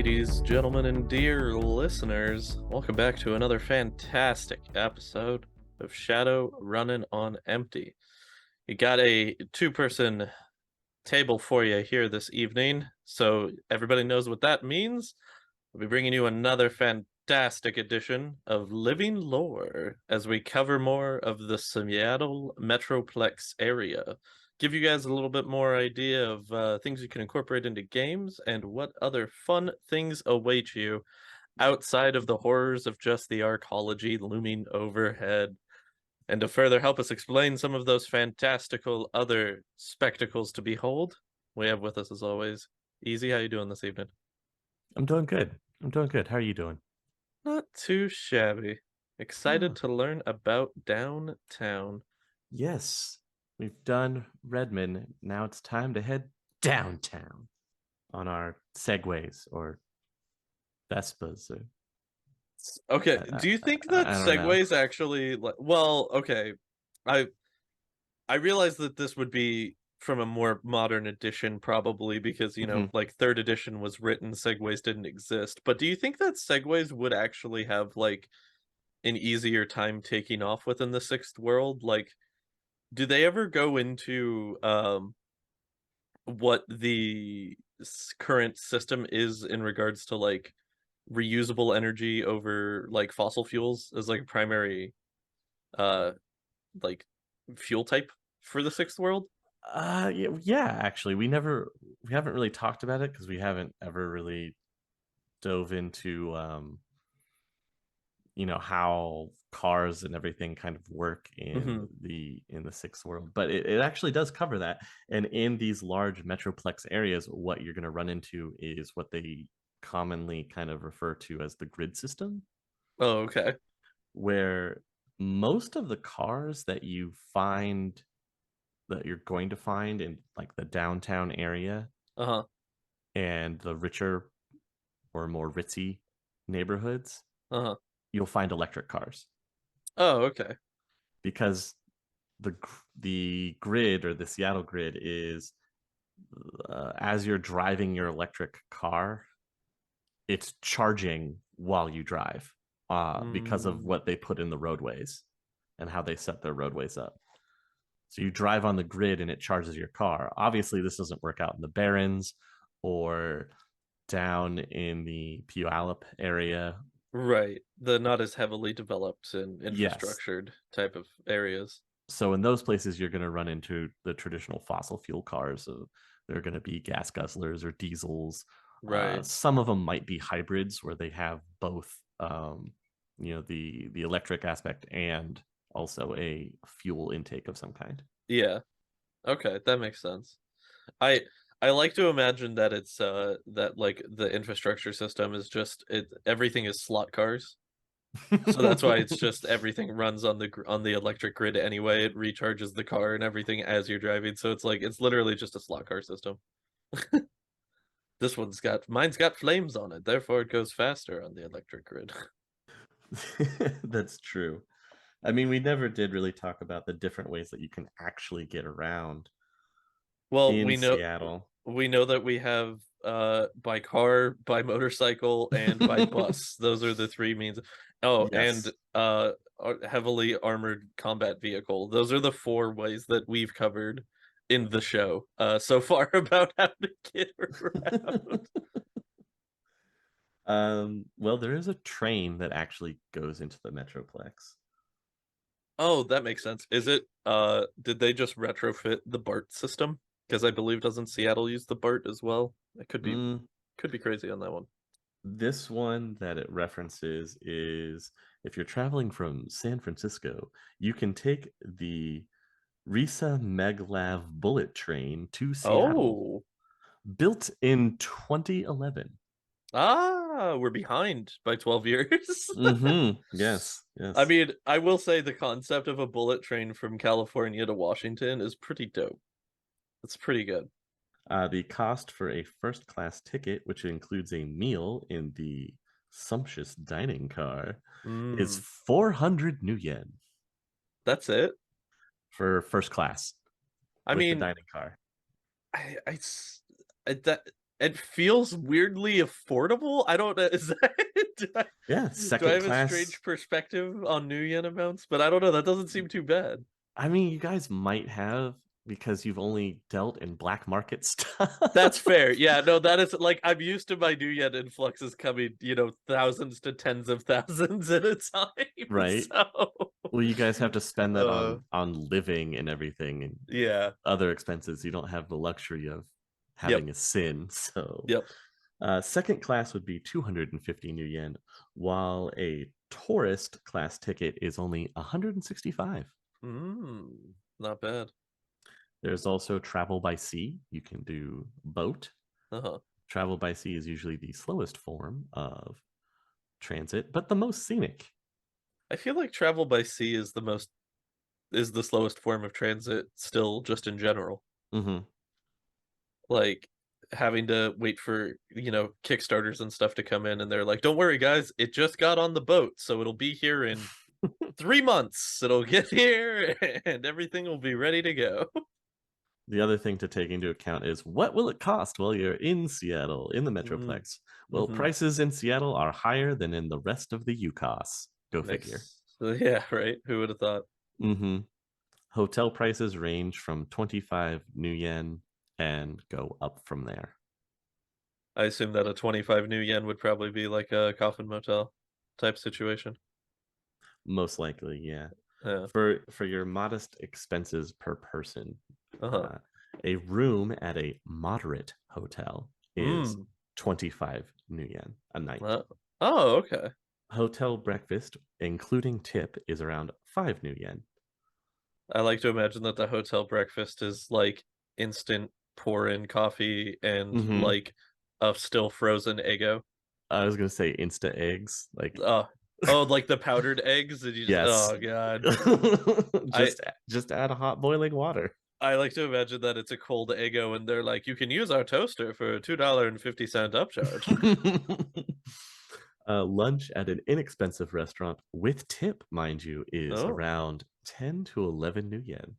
Ladies, gentlemen, and dear listeners, welcome back to another fantastic episode of Shadowrunnin on Empty. You got a two-person table for you here this evening, so everybody knows what that means. We'll be bringing you another fantastic edition of Living Lore as we cover more of the Seattle Metroplex area. Give you guys a little bit more idea of things you can incorporate into games and what other fun things await you outside of the horrors of just the arcology looming overhead. And to further help us explain some of those fantastical other spectacles to behold, we have with us as always, Easy. How you doing this evening? I'm doing good. I'm doing good. How are you doing? Not too shabby. Excited Oh, to learn about downtown. yes. We've done Redmond. Now it's time to head downtown on our Segways or Vespas. Or, Okay, I, do you think that I don't know. segues actually like well, okay. I I realize that this would be from a more modern edition probably because, Mhm. like third edition was written, segues didn't exist. But do you think that segues would actually have like an easier time taking off within the sixth world? Like, do they ever go into what the current system is in regards to like reusable energy over like fossil fuels as like a primary uh like fuel type for the sixth world? Yeah, actually, we haven't really talked about it because we haven't ever really dove into how cars and everything kind of work Hmm. in the sixth world, but it actually does cover that. And in these large metroplex areas, what you're going to run into is what they commonly kind of refer to as the grid system, Oh, okay. where most of the cars that you're going to find in like the downtown area Uh-huh. and the richer or more ritzy neighborhoods, Uh-huh. you'll find electric cars Oh, okay. because the the grid or the Seattle grid is as you're driving your electric car, it's charging while you drive because of Mm, what they put in the roadways and how they set their roadways up. So you drive on the grid and it charges your car. Obviously, this doesn't work out in the Barrens or down in the Puyallup area. right. The not as heavily developed and Yes. infrastructured type of areas. So in those places, you're going to run into the traditional fossil fuel cars. So they're going to be gas guzzlers or diesels. Right. Some of them might be hybrids where they have both, the electric aspect and also a fuel intake of some kind. Yeah. Okay, that makes sense. I I like to imagine that it's that like the infrastructure system is just everything is slot cars. So that's why it's just everything runs on on the electric grid anyway. It recharges the car and everything as you're driving. So it's like it's literally just a slot car system. Mine's got flames on it, therefore it goes faster on the electric grid. That's true. I mean, we never did really talk about the different ways that you can actually get around Well, in Seattle. we know that we have by car, by motorcycle, and by bus. Those are the three means. Oh, and Yes. heavily armored combat vehicle. Those are the four ways that we've covered in the show so far about how to get around. Well, there is a train that actually goes into the Metroplex. Oh, that makes sense. Is it did they just retrofit the BART system? Because I believe doesn't Seattle use the BART as well? It Mm, could be crazy on that one. this one that it references is if you're traveling from San Francisco, you can take the Risa Maglev bullet train to Seattle, Oh. built in 2011. Ah, we're behind by 12 years. Mm-hmm. Yes, I yes. mean, I will say the concept of a bullet train from California to Washington is pretty dope. It's pretty good. The cost for a first class ticket, which includes a meal in the sumptuous dining car, is Mm, 400 new yen that's it. for first class I with the mean, dining car. I, I s- I- that It feels weirdly affordable. I don't know. Is that Yeah, do I second have a class. strange perspective on new yen amounts? But I don't know. That doesn't seem too bad. I mean, you guys might have because you've only dealt in black market stuff. That's fair. Yeah, no, that is like I'm used to my new yen influxes coming, thousands to tens of thousands at a time. Right? So, Well, you guys have to spend that uh, on living and everything and yeah. other expenses. You don't have the luxury of Yep. having a sin. So, Yep. second class would be 250 new yen, while a tourist class ticket is only 165. Not bad. There's also travel by sea. You can do boat. Uh-huh. Travel by sea is usually the slowest form of transit, but the most scenic. I feel like travel by sea is the slowest form of transit still just in general. Mm-hmm. Like having to wait for, Kickstarters and stuff to come in and they're like, "Don't worry guys, it just got on the boat, so it'll be here in 3 months. It'll get here and everything will be ready to go." The other thing to take into account is what will it cost while you're in Seattle, in the Mm. Metroplex? Well, Mm-hmm. prices in Seattle are higher than in the rest of the UCOS. Go figure. Makes Yeah, right. Who would have thought? Mm-hmm. Hotel prices range from 25 new yen and go up from there. I assume that a 25 new yen would probably be like a coffin motel type situation. Most likely, yeah. Yeah. For your modest expenses per person, Uh-huh. uh, a room at a moderate hotel is Mm. 25 new yen a night. Uh, oh, okay. Hotel breakfast, including tip, is around 5 new yen. I like to imagine that the hotel breakfast is like instant pour in coffee and Mm-hmm. like a still frozen Eggo. I was gonna say Insta eggs, like Oh, oh, like the powdered eggs, and you just yes, oh god. I just add a hot boiling water. I like to imagine that it's a cold Eggo, and they're like, you can use our toaster for $2.50 upcharge. Lunch at an inexpensive restaurant with tip, mind you, is Oh, around 10 to 11 new yen.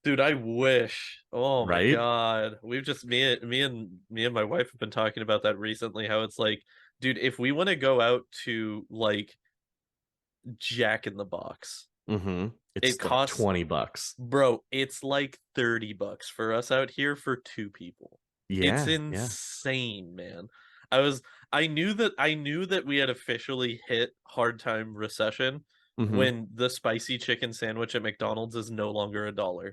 dude, I wish. Oh my Right? god, we've just me and my wife have been talking about that recently. How it's like, dude, if we want to go out to like Jack in the Box, Mm-hmm. it It's like costs, 20 bucks. bro, it's like $30 for us out here for two people. It's Yeah, yeah. insane, man. I knew that we had officially hit hard time recession Mm-hmm. when the spicy chicken sandwich at McDonald's is no longer $1.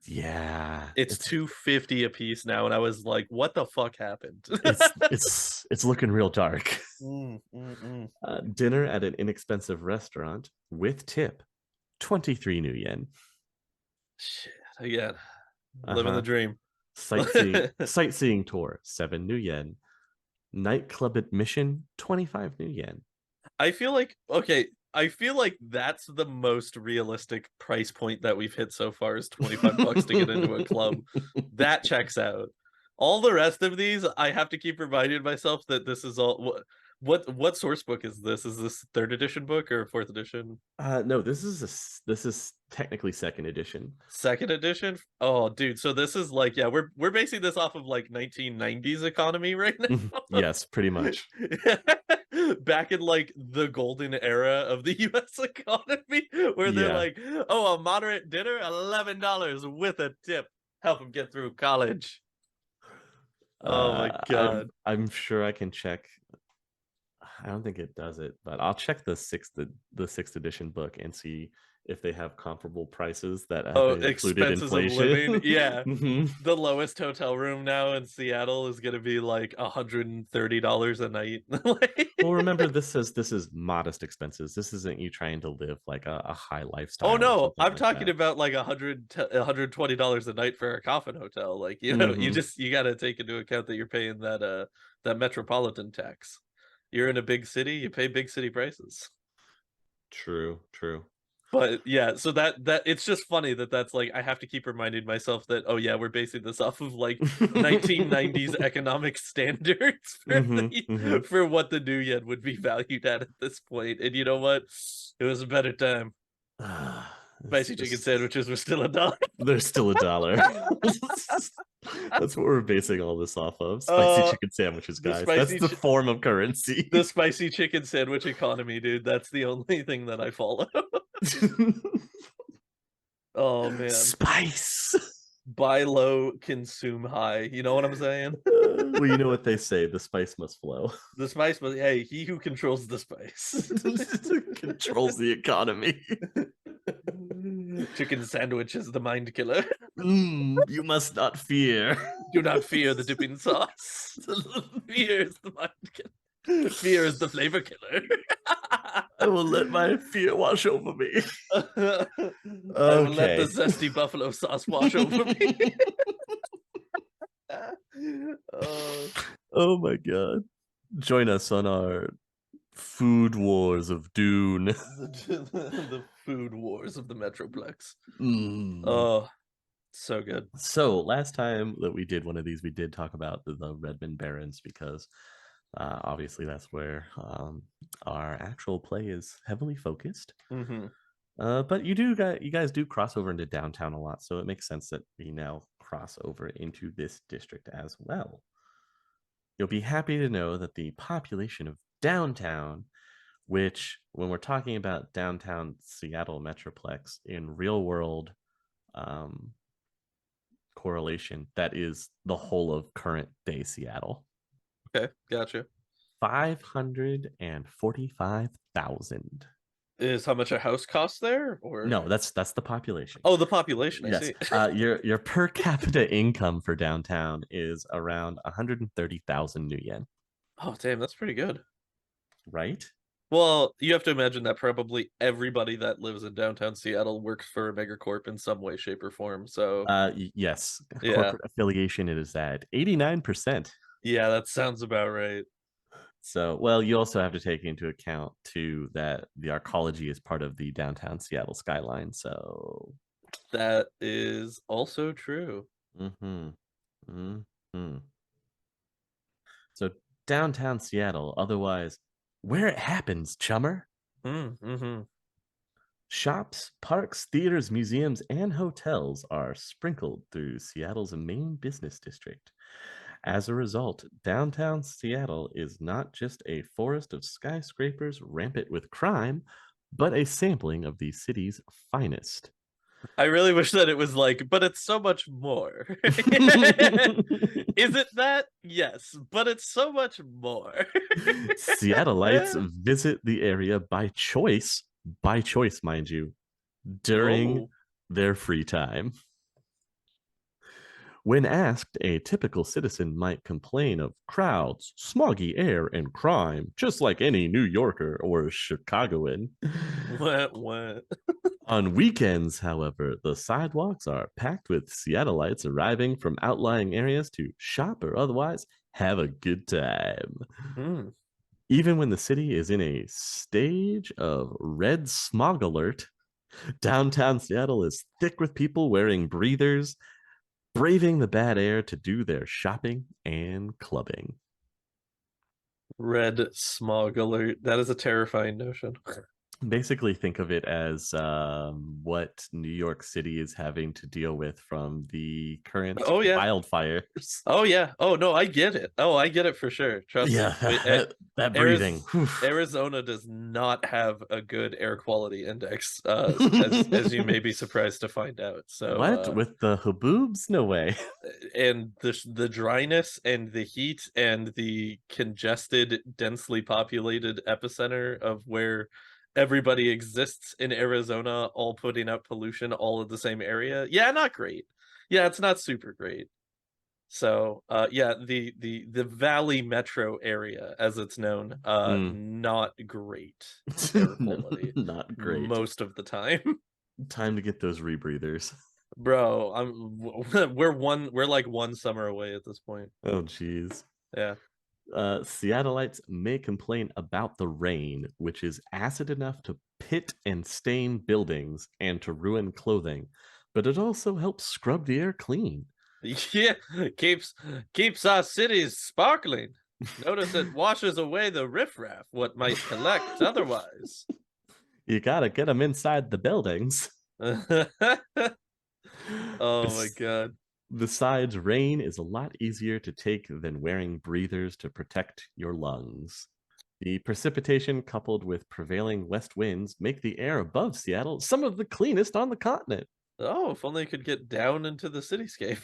Yeah. It's 250 a piece now, and I was like, what the fuck happened? It's looking real dark. Mm, mm, mm. Dinner at an inexpensive restaurant with tip, 23 new yen. Shit, again, living the Uh-huh. dream. Sightseeing tour, 7 new yen. Nightclub admission, 25 new yen. I feel like okay, I feel like that's the most realistic price point that we've hit so far is $25 to get into a club. That checks out. All the rest of these, I have to keep reminding myself that this is all what source book is this? Is this third edition book or fourth edition? No, this is technically second edition. Second edition? Oh, dude. So this is like, yeah, we're basing this off of like 1990s economy right now. Yes, pretty much. Back in like the golden era of the US economy, where they're Yeah. like, oh, a moderate dinner, $11 with a tip. Help him get through college. Oh my God. I'm sure I can check. I don't think it does it, but I'll check the sixth edition book and see if they have comparable prices that have Oh, included expenses of inflation. living. Yeah. Mhm. The lowest hotel room now in Seattle is gonna be like $130 a night. Like, Well, remember this is modest expenses. This isn't you trying to live like a high oh lifestyle or no, something I'm like talking that. about like $120 a night for a coffin hotel. Like, Hmm. you gotta take into account that you're paying that metropolitan tax. You're in a big city, you pay big city prices. True, true. But yeah, so that it's just funny that that's like I have to keep reminding myself that oh yeah, we're basing this off of like 1990s economic standards for Hmm. for what the new yen would be valued at this point. And you know what? It was a better time. It's Spicy chicken just sandwiches were still $1. there's still a dollar. That's what we're basing all this off of. Spicy Uh, chicken sandwiches, the guys. That's spicy, the form of currency. the spicy chicken sandwich economy, dude. That's the only thing that I follow. Oh man, Spice. buy low, consume high. You know what I'm saying? Well, you know what they say: the spice must flow. The spice, but hey, he who controls the spice Controls the economy. Chicken sandwich is the mind killer. You must not fear. Do not fear the dipping sauce. Fear is the mind killer. Fear is the flavor killer. I will let my fear wash over me. I will let the Okay. zesty buffalo sauce wash over me. Oh my god. Join us on our food wars of Dune. The food wars of the Metroplex. Mm. Oh, so good. So last time that we did one of these, we did talk about the Redmond Barrens because obviously that's where our actual play is heavily focused. Mm-hmm. But you guys do cross over into downtown a lot, so it makes sense that we now cross over into this district as well. You'll be happy to know that the population of downtown, which when we're talking about downtown Seattle Metroplex in real world correlation, that is the whole of current day Seattle. Okay, gotcha. 545,000. Is how much a house costs there, or No, that's the population. oh, the population. I Yes. see. Your per capita income for downtown is around 130,000 new yen. Oh, damn, that's pretty good. Right? Well, you have to imagine that probably everybody that lives in downtown Seattle works for a megacorp in some way, shape, or form. So, Yes. yeah, Corporate affiliation, it is at 89%. yeah, that sounds about right. So, well, you also have to take into account too that the arcology is part of the downtown Seattle skyline. So, That is also true. mm-hmm, mm-hmm. So downtown Seattle, otherwise where it happens, chummer. Mm-hmm. Shops, parks, theaters, museums, and hotels are sprinkled through Seattle's main business district. As a result, downtown Seattle is not just a forest of skyscrapers rampant with crime, but a sampling of the city's finest. I really wish that it was like, but it's so much more. Is it that? Yes, but it's so much more. Seattleites visit the area by choice, mind you, during Oh, their free time. When asked, a typical citizen might complain of crowds, smoggy air, and crime, just like any New Yorker or Chicagoan. what? On weekends, however, the sidewalks are packed with Seattleites arriving from outlying areas to shop or otherwise have a good time. Hmm. Even when the city is in a stage of red smog alert, downtown Seattle is thick with people wearing breathers, braving the bad air to do their shopping and clubbing. Red smog alert. That is a terrifying notion. Basically, think of it as what New York City is having to deal with from the current Oh yeah. wildfires. Oh yeah. Oh no, I get it. Oh, I get it for sure. Trust Yeah, me. that breathing. Arizona does not have a good air quality index, as you may be surprised to find out. So, What with the haboobs? No way. and the dryness and the heat and the congested, densely populated epicenter of where everybody exists in Arizona, all putting out pollution all in the same area. Yeah, not great. Yeah, it's not super great. So yeah, the Valley Metro area, as it's known, not great air quality Not great. most of the time. Time to get those rebreathers. Bro, we're like one summer away at this point. Oh, geez. Yeah. Seattleites may complain about the rain, which is acid enough to pit and stain buildings and to ruin clothing, but it also helps scrub the air clean. Yeah, keeps our cities sparkling. Notice it washes away the riffraff, what might collect otherwise. You gotta get them inside the buildings. Oh my god. Besides, rain is a lot easier to take than wearing breathers to protect your lungs. The precipitation coupled with prevailing west winds make the air above Seattle some of the cleanest on the continent. Oh, if only I could get down into the cityscape.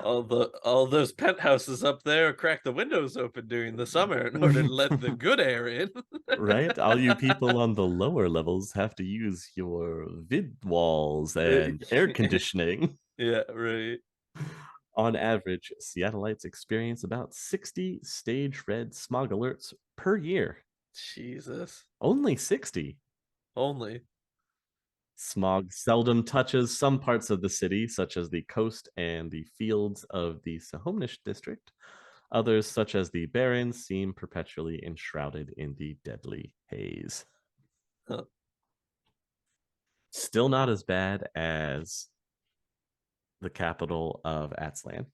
All those penthouses up there crack the windows open during the summer in order to let the good air in. Right? All you people on the lower levels have to use your vid walls and air conditioning. Yeah, right. On average, Seattleites experience about 60 stage red smog alerts per year. Jesus. Only 60. Only. Smog seldom touches some parts of the city, such as the coast and the fields of the Sahomnish district. Others, such as the Barrens, seem perpetually enshrouded in the deadly haze. Huh. Still not as bad as the capital of Atzlan,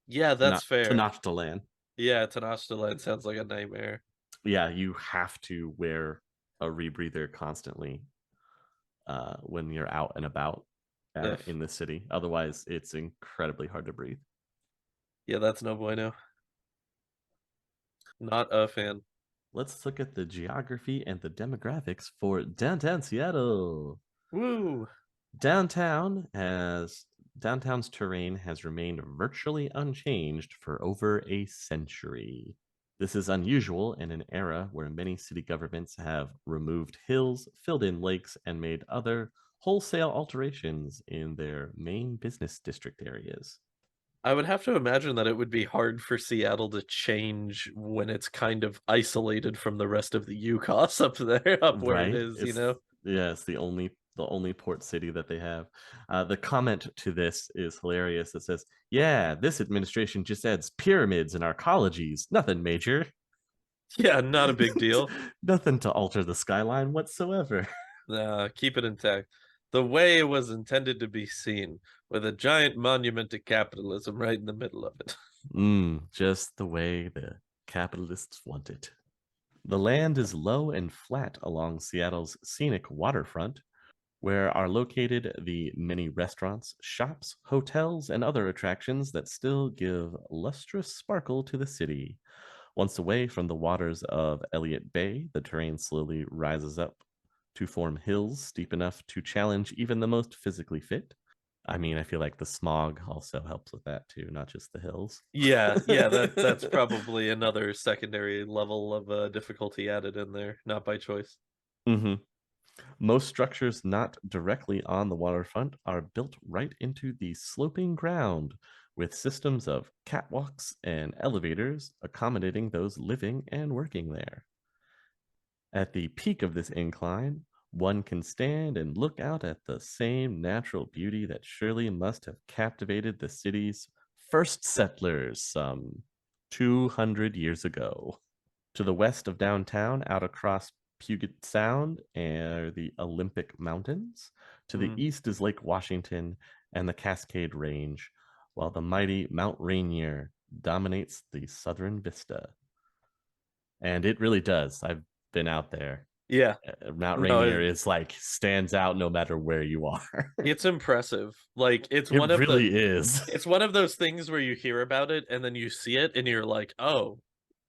Yeah, that's fair. Tenochtitlan. Yeah, Tenochtitlan sounds like a nightmare. Yeah, you have to wear a rebreather constantly when you're out and about If in the city. Otherwise, it's incredibly hard to breathe. yeah, that's no bueno. Not a fan. Let's look at the geography and the demographics for downtown Seattle. Woo! Downtown has Downtown's terrain has remained virtually unchanged for over a century. This is unusual in an era where many city governments have removed hills, filled in lakes, and made other wholesale alterations in their main business district areas. I would have to imagine that it would be hard for Seattle to change when it's kind of isolated from the rest of the Yukos up there, up where it Right? is, you know? It's the only port city that they have. The comment to this is hilarious. It says, "Yeah, this administration just adds pyramids and arcologies. Nothing major. Yeah, not a big deal. Nothing to alter the skyline whatsoever." Keep it intact. The way it was intended to be seen, with a giant monument to capitalism right in the middle of it. Just the way the capitalists want it. The land is low and flat along Seattle's scenic waterfront, where are located the many restaurants, shops, hotels, and other attractions that still give lustrous sparkle to the city. Once away from the waters of Elliott Bay, the terrain slowly rises up to form hills steep enough to challenge even the most physically fit. I mean, I feel like the smog also helps with that too, not just the hills. Yeah, that's probably another secondary level of difficulty added in there, not by choice. hmm Most structures not directly on the waterfront are built right into the sloping ground, with systems of catwalks and elevators accommodating those living and working there. At the peak of this incline, one can stand and look out at the same natural beauty that surely must have captivated the city's first settlers some 200 years ago. To the west of downtown, out across Puget Sound are the Olympic Mountains. To the Mm. east is Lake Washington and the Cascade Range, while the mighty Mount Rainier dominates the southern vista. And it really does. I've been out there. Yeah, Mount no, Rainier is like stands out no matter where you are. it's impressive. Like It really is. it's one of those things where you hear about it and then you see it and you're like, "Oh,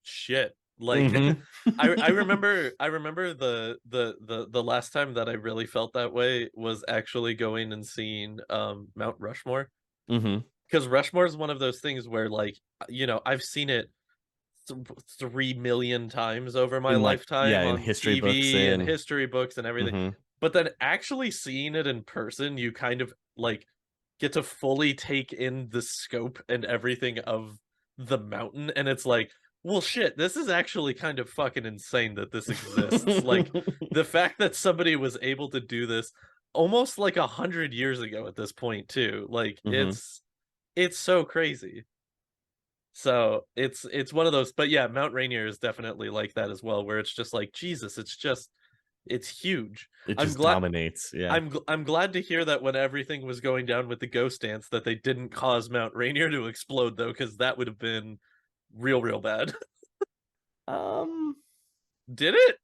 shit." Like hmm I remember the last time that I really felt that way was actually going and seeing Mount Rushmore, hmm because Rushmore is one of those things where like I've seen it 3 million times over my In like, yeah, lifetime in on history books TV and and history books and everything. hmm But then actually seeing it in person, you kind of like get to fully take in the scope and everything of the mountain. And it's like, well, shit, this is actually kind of fucking insane that this exists. Like the fact that somebody was able to do this almost like 100 years ago at this point, too. Like hmm it's so crazy. So it's one of those, but yeah, Mount Rainier is definitely like that as well, where it's just like Jesus, it's huge. It I'm just glad dominates. Yeah. I'm glad to hear that when everything was going down with the ghost dance that they didn't cause Mount Rainier to explode though, because that would have been real bad. Um, Did it?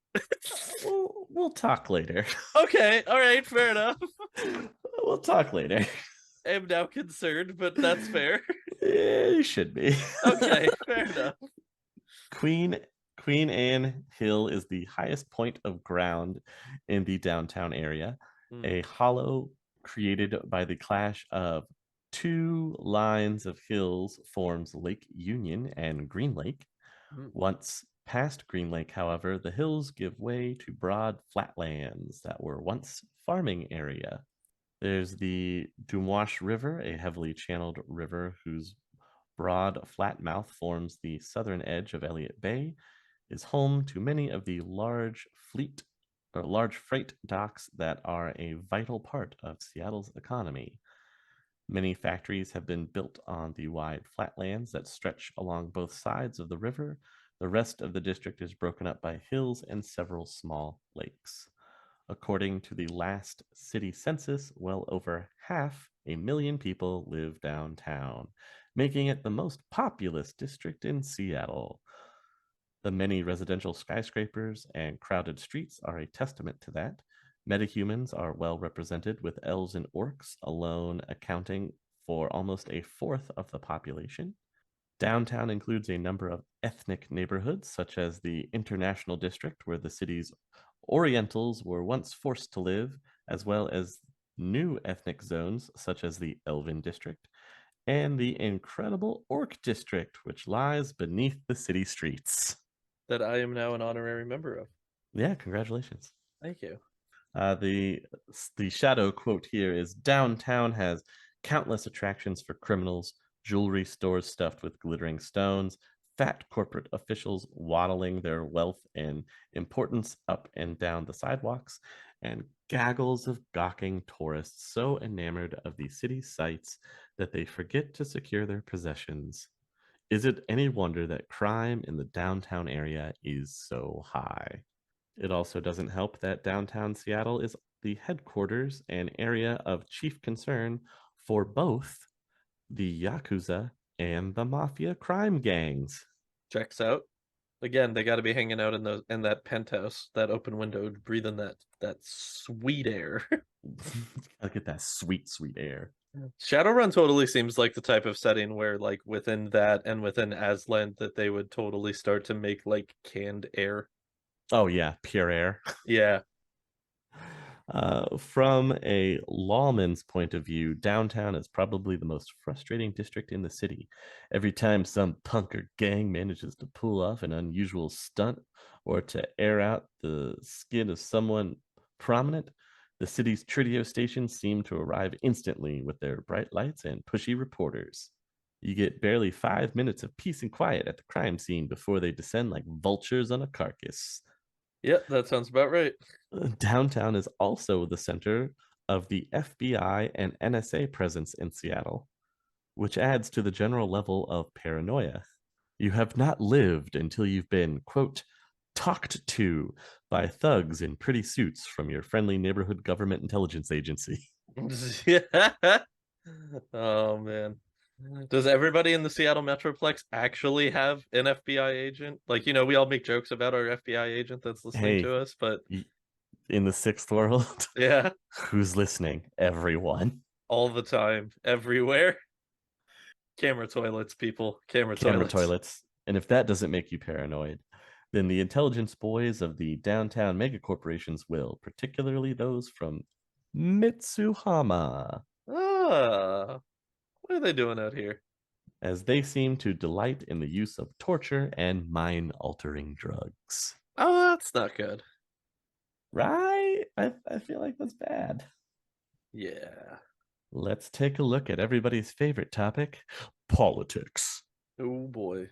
We'll talk later. Okay, all right, fair enough. We'll talk later. I am now concerned, but that's fair. You should be. Okay, fair enough. Queen Queen Anne Hill is the highest point of ground in the downtown area, Mm, a hollow created by the clash of two lines of hills forms Lake Union and Green Lake. mm, Once past Green Lake, however, the hills give way to broad flatlands that were once farming area. There's the Dumois River, a heavily channeled river whose broad, flat mouth forms the southern edge of Elliott Bay, is home to many of the large freight docks that are a vital part of Seattle's economy. Many factories have been built on the wide flatlands that stretch along both sides of the river. The rest of the district is broken up by hills and several small lakes. According to the last city census, well over 500,000 people live downtown, making it the most populous district in Seattle. The many residential skyscrapers and crowded streets are a testament to that. Metahumans are well represented, with elves and orcs alone accounting for almost a fourth of the population. Downtown includes a number of ethnic neighborhoods, such as the International District, where the city's Orientals were once forced to live, as well as new ethnic zones, such as the Elven District, and the incredible Orc District, which lies beneath the city streets. that I am now an honorary member of. Yeah, congratulations. Thank you. The shadow quote here is: downtown has countless attractions for criminals, jewelry stores stuffed with glittering stones, fat corporate officials waddling their wealth and importance up and down the sidewalks, and gaggles of gawking tourists so enamored of the city's sights that they forget to secure their possessions. Is it any wonder that crime in the downtown area is so high? It also doesn't help that downtown Seattle is the headquarters and area of chief concern for both the Yakuza and the Mafia crime gangs. Checks out. Again, they got to be hanging out in that penthouse, that open window, breathing that sweet air. Gotta get that sweet, sweet air. Shadowrun totally seems like the type of setting where, like, within that and within Aslan, that they would totally start to make like canned air. Oh, yeah, pure air. Yeah. From a lawman's point of view, downtown is probably the most frustrating district in the city. Every time some punk or gang manages to pull off an unusual stunt or to air out the skin of someone prominent, the city's Tridio stations seem to arrive instantly with their bright lights and pushy reporters. You get barely 5 minutes of peace and quiet at the crime scene before they descend like vultures on a carcass. Yeah, that sounds about right. Downtown is also the center of the FBI and NSA presence in Seattle, which adds to the general level of paranoia. You have not lived until you've been, quote, talked to by thugs in pretty suits from your friendly neighborhood government intelligence agency. Yeah. Oh man. Does everybody in the Seattle Metroplex actually have an FBI agent? Like, we all make jokes about our FBI agent that's listening Hey, to us, but in the sixth world, yeah, who's listening? Everyone. all the time, everywhere. Camera toilets, people. Camera Camera toilets. toilets. And if that doesn't make you paranoid, then the intelligence boys of the downtown megacorporations will, particularly those from Mitsuhama, Ah, what are they doing out here? as they seem to delight in the use of torture and mind altering drugs. Oh, that's not good. Right? I feel like that's bad. Yeah. Let's take a look at everybody's favorite topic: politics. Oh boy.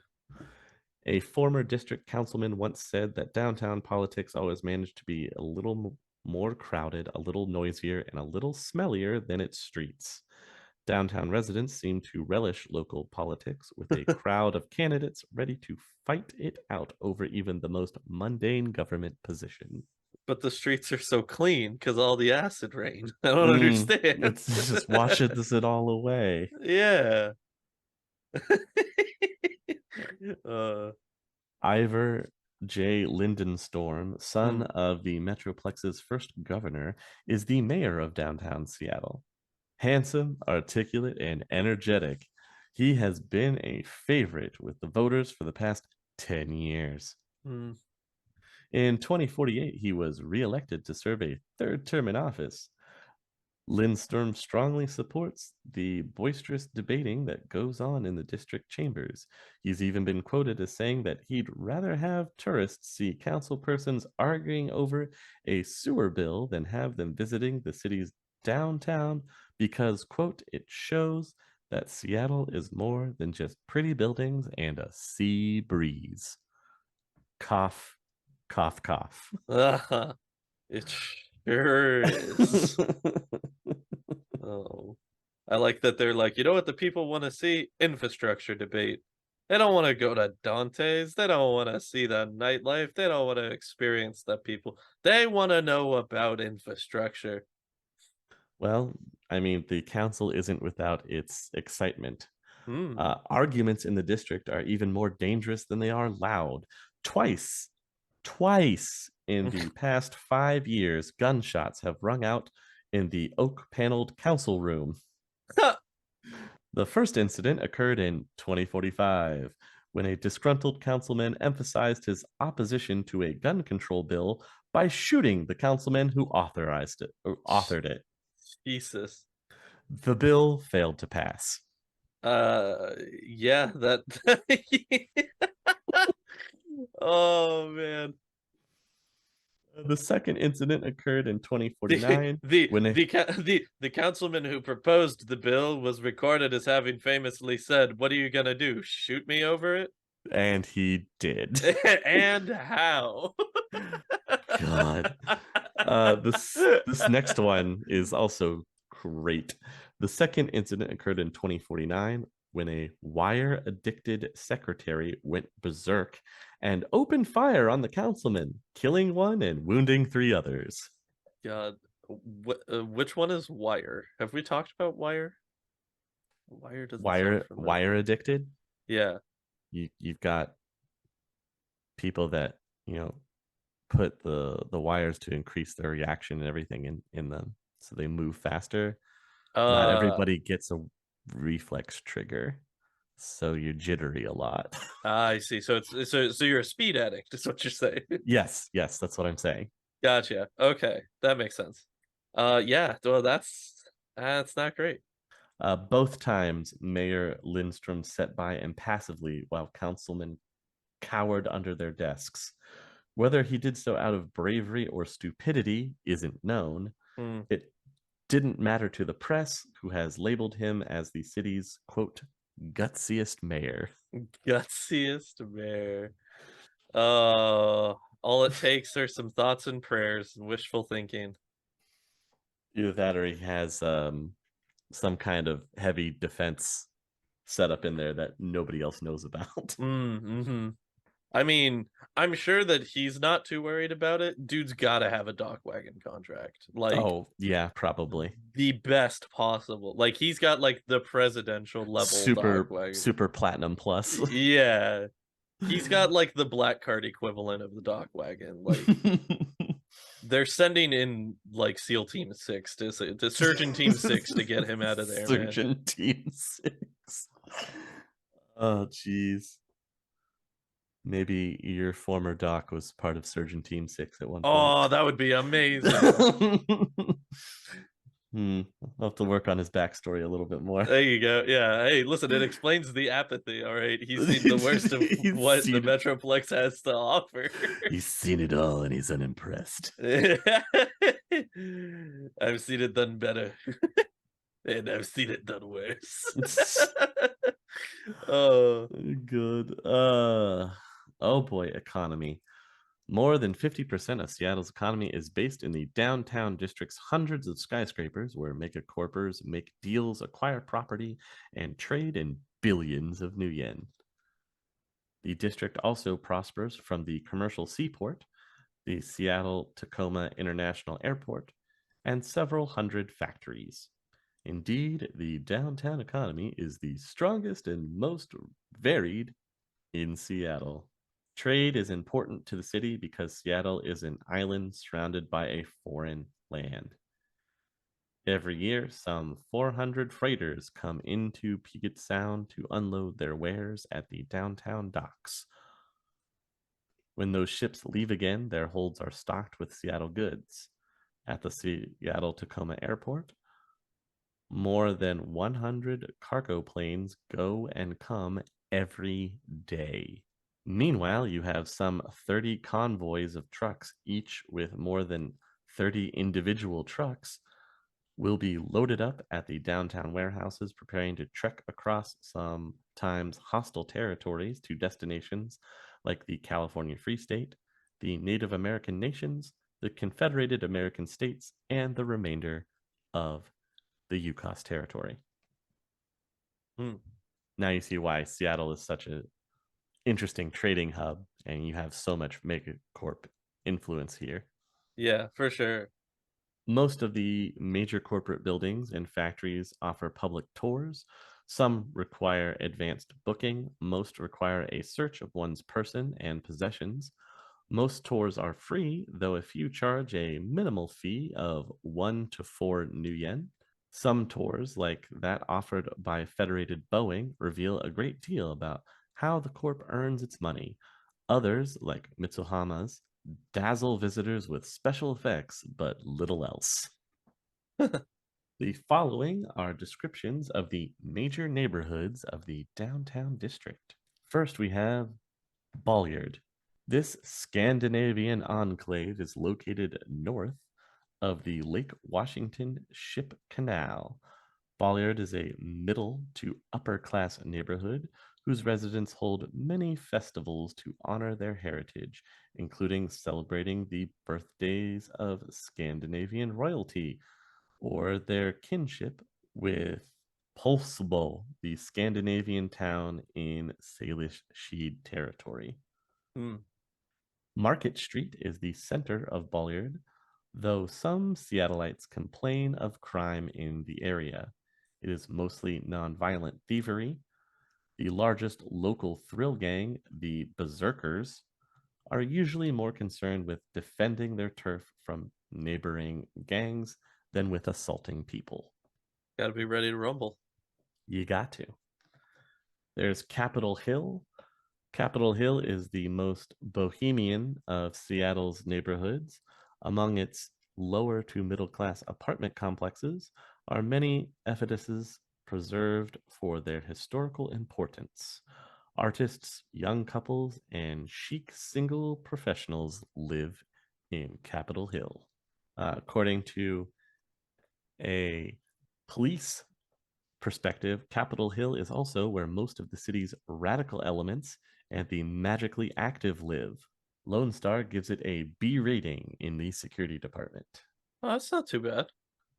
A former district councilman once said that downtown politics always managed to be a little more crowded, a little noisier, and a little smellier than its streets. Downtown residents seem to relish local politics, with a crowd of candidates ready to fight it out over even the most mundane government position. But the streets are so clean because all the acid rain. I don't understand. It's just washes it all away. Yeah. uh, Ivor J. Lindenstorm, son Hmm. of the Metroplex's first governor, is the mayor of downtown Seattle. Handsome, articulate, and energetic, he has been a favorite with the voters for the past 10 years. Hmm. In 2048, he was reelected to serve a third term in office. Lindstrom strongly supports the boisterous debating that goes on in the district chambers. He's even been quoted as saying that he'd rather have tourists see council persons arguing over a sewer bill than have them visiting the city's downtown because, quote, it shows that Seattle is more than just pretty buildings and a sea breeze. Cough, cough, cough. It sure is. Oh, I like that they're like, you know what the people want to see? Infrastructure debate. They don't want to go to Dante's. They don't want to see the nightlife. They don't want to experience the people. They want to know about infrastructure. Well, I mean, the council isn't without its excitement. Hmm. Arguments in the district are even more dangerous than they are loud. Twice in the past 5 years, gunshots have rung out in the oak paneled council room. The first incident occurred in 2045 when a disgruntled councilman emphasized his opposition to a gun control bill by shooting the councilman who authorized it or authored it. Jesus. The bill failed to pass. Yeah, that. Oh man. The second incident occurred in The 2049 the when a the the councilman who proposed the bill was recorded as having famously said, "What are you gonna do? Shoot me over it?" and he did. And how? God. This next one is also great. The second incident occurred in 2049 when a wire addicted secretary went berserk and opened fire on the councilman, killing one and wounding three others. God, which one is Wire? Have we talked about Wire? Wire doesn't sound Wire familiar. addicted. Yeah. You've got people that put the wires to increase their reaction and everything in them so they move faster. Not Uh, everybody gets a reflex trigger, so you're jittery a lot. I see. So so you're a speed addict, is what you're saying. Yes, that's what I'm saying. Gotcha. Okay, that makes sense. Yeah. Well, that's not great. Both times, Mayor Lindstrom sat by impassively while councilmen cowered under their desks. Whether he did so out of bravery or stupidity isn't known. Hmm. It didn't matter to the press, who has labeled him as the city's, quote, gutsiest mayor. Gutsiest bear. All it takes are some thoughts and prayers and wishful thinking. Either that or he has some kind of heavy defense set up in there that nobody else knows about. Mm-hmm. I mean, I'm sure that he's not too worried about it. Dude's got to have a dock wagon contract, like Oh, yeah, probably. the best possible. Like he's got like the presidential level dock wagon. Super platinum plus. Yeah, he's got like the black card equivalent of the dock wagon. Like they're sending in like SEAL Team 6 to Surgeon Team 6 to get him out of there, man. Surgeon Team 6. Oh, jeez. Maybe your former doc was part of Surgeon Team 6 at one point. Oh, that would be amazing. I'll have to work on his backstory a little bit more. There you go. Yeah. Hey, listen, it explains the apathy. All right. He's seen the worst of he's what the seen Metroplex has to offer. he's seen it all and he's unimpressed. I've seen it done better. And I've seen it done worse. Oh. Good. Oh boy, economy. More than 50% of Seattle's economy is based in the downtown district's hundreds of skyscrapers where mega corpors make deals, acquire property, and trade in billions of new yen. The district also prospers from the commercial seaport, the Seattle Tacoma International Airport, and several hundred factories. Indeed, the downtown economy is the strongest and most varied in Seattle. Trade is important to the city because Seattle is an island surrounded by a foreign land. Every year, some 400 freighters come into Puget Sound to unload their wares at the downtown docks. When those ships leave again, their holds are stocked with Seattle goods. At the Seattle Tacoma Airport, more than 100 cargo planes go and come every day. Meanwhile, you have some 30 convoys of trucks, each with more than 30 individual trucks, will be loaded up at the downtown warehouses, preparing to trek across sometimes hostile territories to destinations like the California Free State, the Native American nations, the Confederated American States, and the remainder of the UCOS territory. Hmm. Now you see why Seattle is such an interesting trading hub, and you have so much megacorp influence here. Yeah, for sure. Most of the major corporate buildings and factories offer public tours. Some require advanced booking. Most require a search of one's person and possessions. Most tours are free, though a few charge a minimal fee of 1 to 4 new yen. Some tours, like that offered by Federated Boeing, reveal a great deal about how the corp earns its money. Others, like Mitsuhama's, dazzle visitors with special effects, but little else. The following are descriptions of the major neighborhoods of the downtown district. First, we have Bolyard. This Scandinavian enclave is located north of the Lake Washington Ship Canal. Bolyard is a middle to upper class neighborhood whose residents hold many festivals to honor their heritage, including celebrating the birthdays of Scandinavian royalty or their kinship with Pulsbo, the Scandinavian town in Salish Sheed territory. Hmm. Market Street is the center of Bolyard, though some Seattleites complain of crime in the area. It is mostly nonviolent thievery. The largest local thrill gang, the Berserkers, are usually more concerned with defending their turf from neighboring gangs than with assaulting people. Gotta be ready to rumble. You got to. There's Capitol Hill. Capitol Hill is the most bohemian of Seattle's neighborhoods. Among its lower to middle class apartment complexes are many edifices preserved for their historical importance. Artists, young couples, and chic single professionals live in Capitol Hill. According to a police perspective, Capitol Hill is also where most of the city's radical elements and the magically active live. Lone Star gives it a B rating in the security department. Oh, that's not too bad.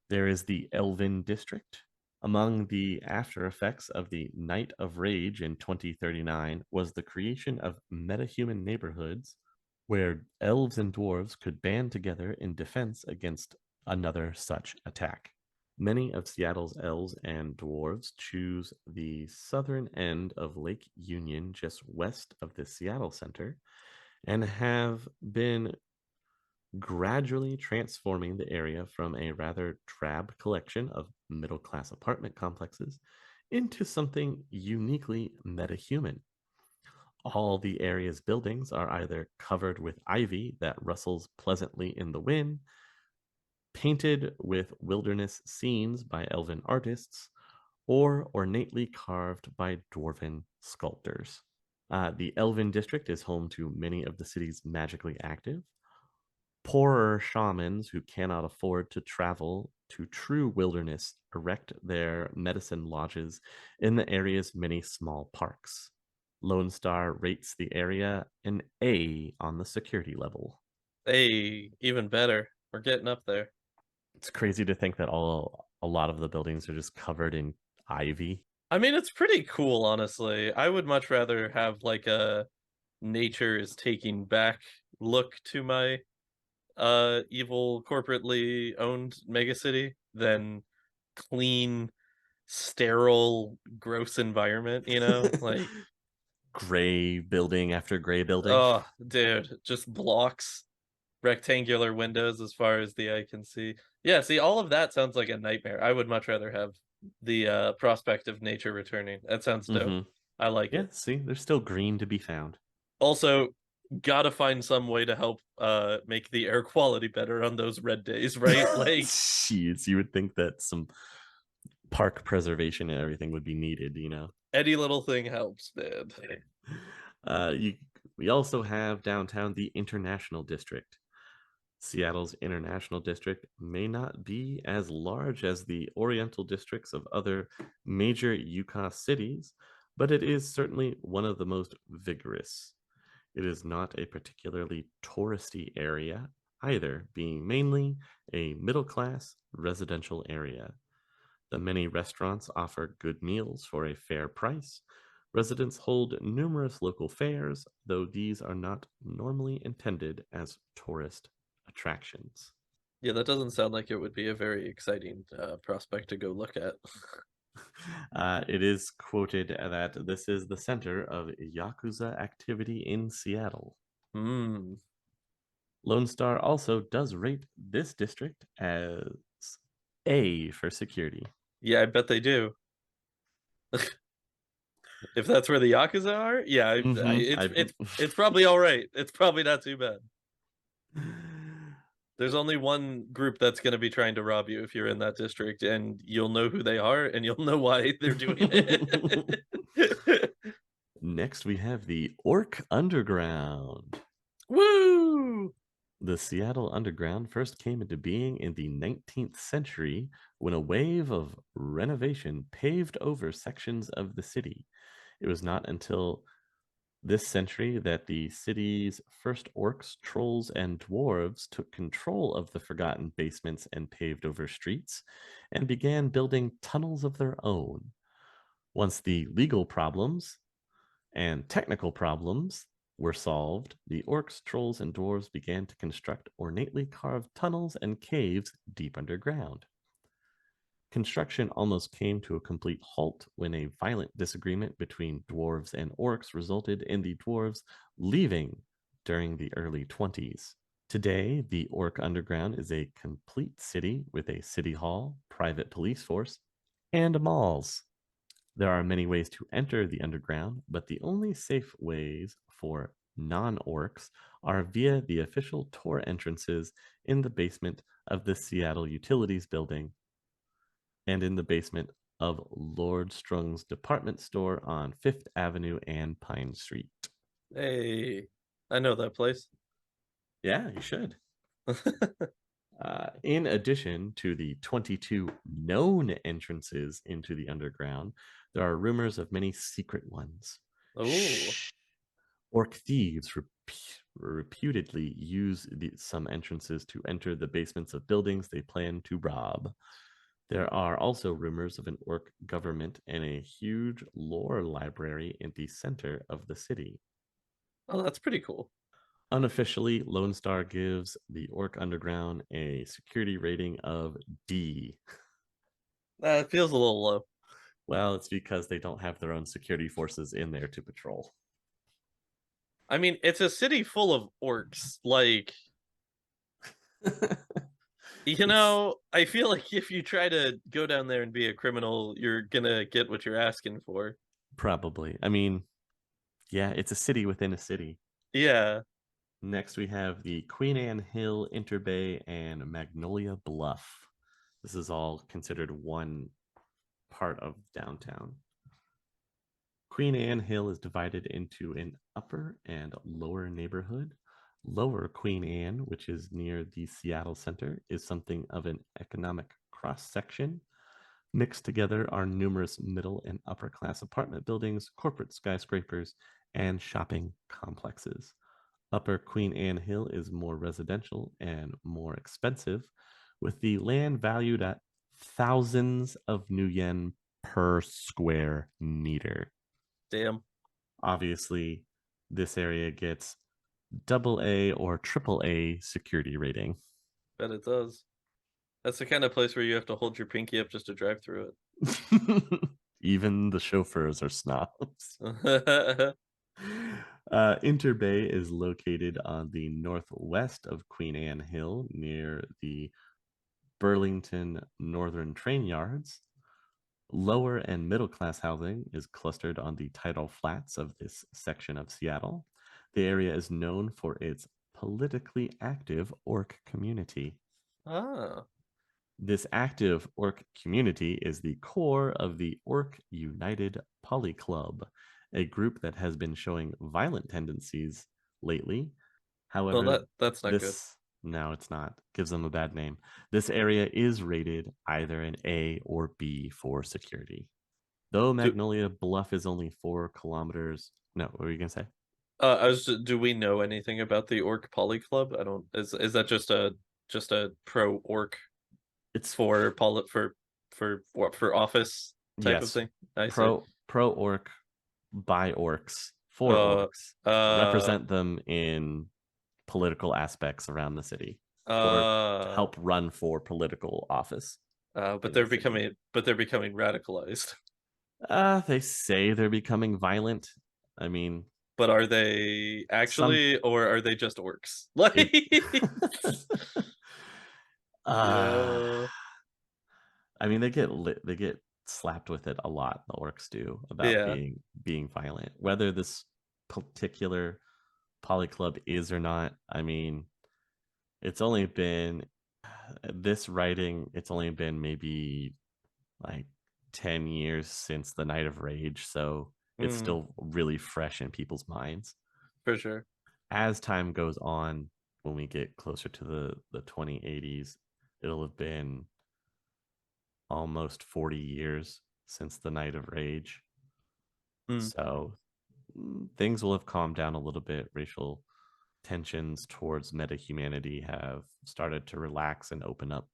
There is the Elven District. Among the after effects of the Night of Rage in 2039 was the creation of metahuman neighborhoods where elves and dwarves could band together in defense against another such attack. Many of Seattle's elves and dwarves choose the southern end of Lake Union, just west of the Seattle Center, and have been gradually transforming the area from a rather drab collection of middle class apartment complexes into something uniquely metahuman. All the area's buildings are either covered with ivy that rustles pleasantly in the wind, painted with wilderness scenes by elven artists, or ornately carved by dwarven sculptors. The Elven District is home to many of the city's magically active. Poorer shamans who cannot afford to travel to true wilderness erect their medicine lodges in the area's many small parks. Lone Star rates the area an A on the security level. Hey, even better. We're getting up there. It's crazy to think that a lot of the buildings are just covered in ivy. I mean, it's pretty cool, honestly. I would much rather have like a nature is taking back look to my evil corporately owned megacity than clean, sterile, gross environment, you know? Like gray building after gray building. Oh, dude, just blocks, rectangular windows as far as the eye can see. Yeah, see, all of that sounds like a nightmare. I would much rather have the prospect of nature returning. That sounds dope. Mm-hmm. I like Yeah, it. see, there's still green to be found. Also, gotta find some way to help make the air quality better on those red days, right? Like Jeez, you would think that some park preservation and everything would be needed, you know. any little thing helps, man. You, we also have downtown the International District. Seattle's International District may not be as large as the Oriental districts of other major Utah cities, but it is certainly one of the most vigorous. It is not a particularly touristy area either, being mainly a middle class residential area. The many restaurants offer good meals for a fair price. Residents hold numerous local fairs, though these are not normally intended as tourist attractions. Yeah, that doesn't sound like it would be a very exciting prospect to go look at. It is quoted that this is the center of Yakuza activity in Seattle. Hmm. Lone Star also does rate this district as A for security. Yeah, I bet they do. If that's where the Yakuza are, yeah, I it's probably all right. It's probably not too bad. There's only one group that's going to be trying to rob you if you're in that district, and you'll know who they are, and you'll know why they're doing it. Next, we have the Orc Underground. Woo! The Seattle Underground first came into being in the 19th century when a wave of renovation paved over sections of the city. It was not until this century that the city's first orcs, trolls, and dwarves took control of the forgotten basements and paved over streets and began building tunnels of their own. Once the legal problems and technical problems were solved, the orcs, trolls, and dwarves began to construct ornately carved tunnels and caves deep underground. Construction almost came to a complete halt when a violent disagreement between dwarves and orcs resulted in the dwarves leaving during the early 20s. Today, the Orc Underground is a complete city with a city hall, private police force, and malls. There are many ways to enter the underground, but the only safe ways for non orcs are via the official tour entrances in the basement of the Seattle Utilities Building and in the basement of Lord Strung's department store on Fifth Avenue and Pine Street. Hey, I know that place. Yeah, you should. In addition to the 22 known entrances into the underground, there are rumors of many secret ones. Oh, Shh. Orc thieves reputedly use some entrances to enter the basements of buildings they plan to rob. There are also rumors of an orc government and a huge lore library in the center of the city. oh, that's pretty cool. Unofficially, Lone Star gives the Orc Underground a security rating of D. It feels a little low. Well, it's because they don't have their own security forces in there to patrol. I mean, it's a city full of orcs. Like, It's I feel like if you try to go down there and be a criminal, you're gonna get what you're asking for. probably, I mean, yeah, it's a city within a city. Yeah. Next, we have the Queen Anne Hill, Interbay, and Magnolia Bluff. This is all considered one part of downtown. Queen Anne Hill is divided into an upper and lower neighborhood. Lower Queen Anne, which is near the Seattle Center, is something of an economic cross section. Mixed together are numerous middle and upper class apartment buildings, corporate skyscrapers, and shopping complexes. Upper Queen Anne Hill is more residential and more expensive, with the land valued at thousands of new yen per square meter. Damn. Obviously, this area gets double A or triple A security rating. Bet it does. That's the kind of place where you have to hold your pinky up just to drive through Even the chauffeurs are snobs. it. Interbay is located on the northwest of Queen Anne Hill near the Burlington Northern Train Yards. Lower and middle class housing is clustered on the tidal flats of this section of Seattle. The area is known for its politically active orc community. Ah, This active orc community is the core of the Orc United Poly Club, a group that has been showing violent tendencies lately. well, However, that's not good. this no, it's not. Gives them a bad name. This area is rated either an A or B for security. Though Do Magnolia Bluff is only 4 kilometers. No, what were you gonna say? do we know anything about the Orc Poly Club? I don't. Is that just a pro orc It's for poly for what for office type of yes, thing? I see. pro orc by orcs for Uh, orcs to uh, represent them in political aspects around the city or to uh, help run for political office but in the city. they're becoming radicalized. They say they're becoming violent. I mean, But are they some actually, or are they just orcs? it. Like, uh, yeah, I mean, they get slapped with it a lot. The orcs do about yeah. being violent. Whether this particular poly club is or not, I mean, it's only been this writing. It's only been maybe like 10 years since the Night of Rage, so it's Mm, still really fresh in people's minds. for sure. As time goes on, when we get closer to the 2080s, it'll have been almost 40 years since the Night of Rage. Mm, So things will have calmed down a little bit. Racial tensions towards meta humanity have started to relax and open up.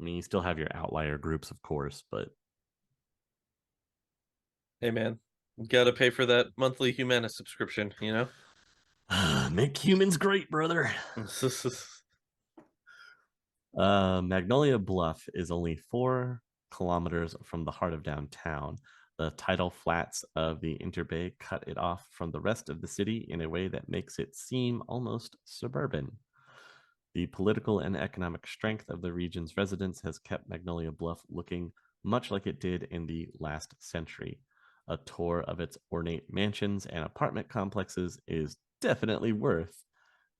I mean, you still have your outlier groups, of course, but hey man, gotta pay for that monthly Humana subscription, you know? make humans great, brother. Magnolia Bluff is only 4 kilometers from the heart of downtown. The tidal flats of the Interbay cut it off from the rest of the city in a way that makes it seem almost suburban. The political and economic strength of the region's residents has kept Magnolia Bluff looking much like it did in the last century. A tour of its ornate mansions and apartment complexes is definitely worth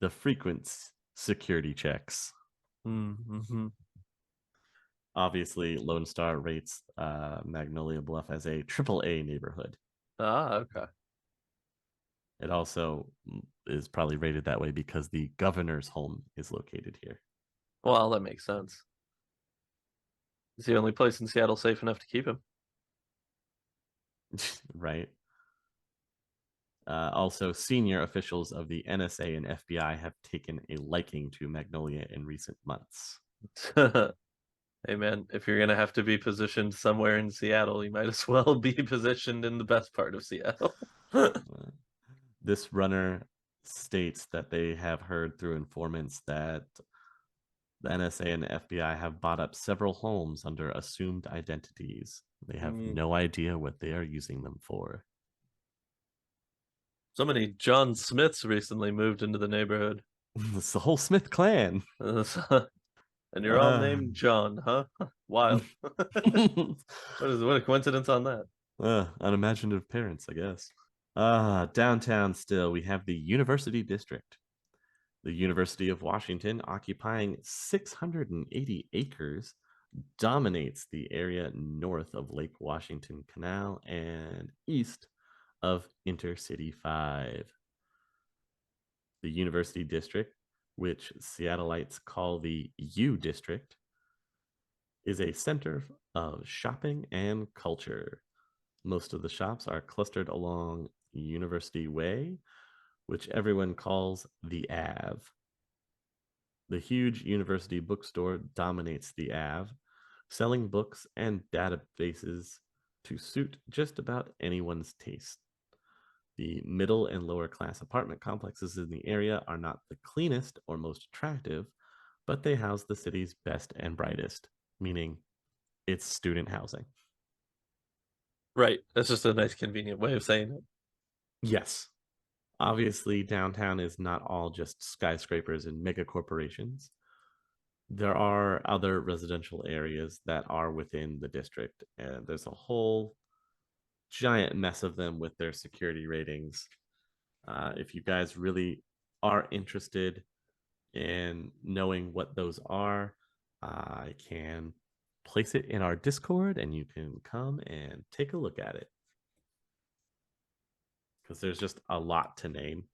the frequent security checks. Mm-hmm. Obviously, Lone Star rates Magnolia Bluff as a triple A neighborhood. Ah, okay. It also is probably rated that way because the governor's home is located here. Well, that makes sense. It's the only place in Seattle safe enough to keep him. Right. Also, senior officials of the NSA and FBI have taken a liking to Magnolia in recent months. Hey man, if you're gonna have to be positioned somewhere in Seattle, you might as well be positioned in the best part of Seattle. Uh, this runner states that they have heard through informants that the NSA and the FBI have bought up several homes under assumed identities. They have Mm, no idea what they are using them for. so many John Smiths recently moved into the neighborhood. It's the whole Smith clan. And you're all Uh, named John, huh? Wild. What a coincidence on that. unimaginative parents, I guess. Downtown still, we have the University District. The University of Washington, occupying 680 acres, dominates the area north of Lake Washington Canal and east of Intercity 5. The University District, which Seattleites call the U District, is a center of shopping and culture. Most of the shops are clustered along University Way, which everyone calls the Ave. The huge university bookstore dominates the Ave, selling books and databases to suit just about anyone's taste. The middle and lower class apartment complexes in the area are not the cleanest or most attractive, but they house the city's best and brightest, meaning it's student housing. Right. That's just a nice, convenient way of saying it. Yes. Obviously, downtown is not all just skyscrapers and mega corporations. There are other residential areas that are within the district, and there's a whole giant mess of them with their security ratings. If you guys really are interested in knowing what those are, I can place it in our Discord and you can come and take a look at it because there's just a lot to name.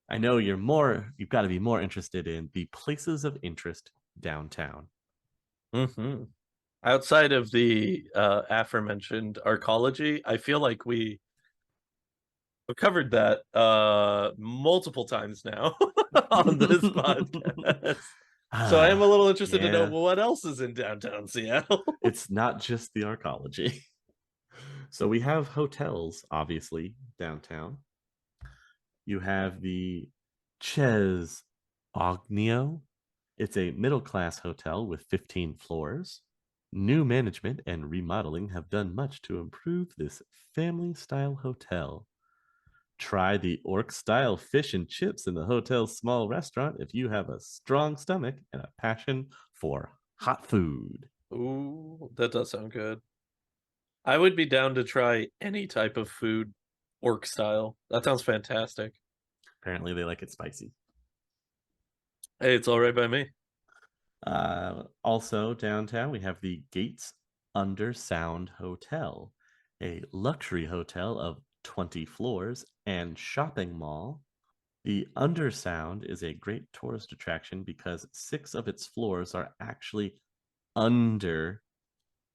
I know you've got to be more interested in the places of interest downtown. Mm-hmm. Outside of the aforementioned arcology, I feel like we've covered that multiple times now on this podcast. So I am a little interested to know Yeah, what else is in downtown Seattle. it's not just the arcology. So we have hotels, obviously, downtown. You have the Ches Ognio. It's a middle class hotel with 15 floors. New management and remodeling have done much to improve this family style hotel. Try the orc style fish and chips in the hotel's small restaurant if you have a strong stomach and a passion for hot food. Ooh, that does sound good. I would be down to try any type of food, orc style. That sounds fantastic. Apparently, they like it spicy. Hey, it's all right by me. Also, downtown, we have the Gates Under Sound Hotel, a luxury hotel of 20 floors and shopping mall. The Undersound is a great tourist attraction because 6 of its floors are actually under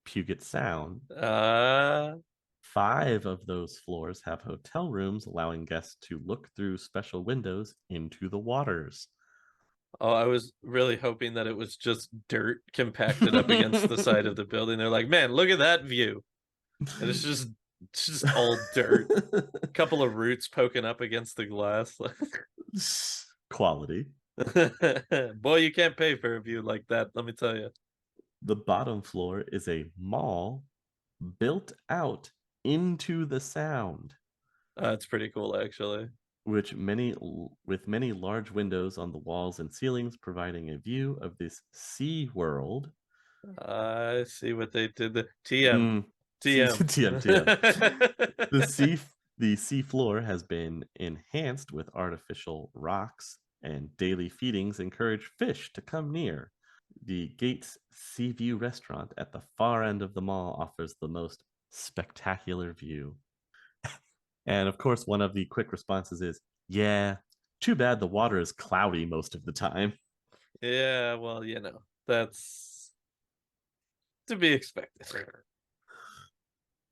Puget Sound. Uh 5 of those floors have hotel rooms allowing guests to look through special windows into the waters. Oh, I was really hoping that it was just dirt compacted up against the side of the building. They're like, man, look at that view. And it's just all dirt. A couple of roots poking up against the glass. Quality. Boy, you can't pay for a view like that, let me tell you. The bottom floor is a mall built out into the sound, It's pretty cool, actually. which many large windows on the walls and ceilings, providing a view of this sea world. I see what they did. The TM, Mm, TM. TM. The sea floor has been enhanced with artificial rocks, and daily feedings encourage fish to come near. The Gates Sea View restaurant at the far end of the mall offers the most spectacular view. And of course, one of the quick responses is, yeah, too bad the water is cloudy most of the time. Yeah, well, that's to be expected.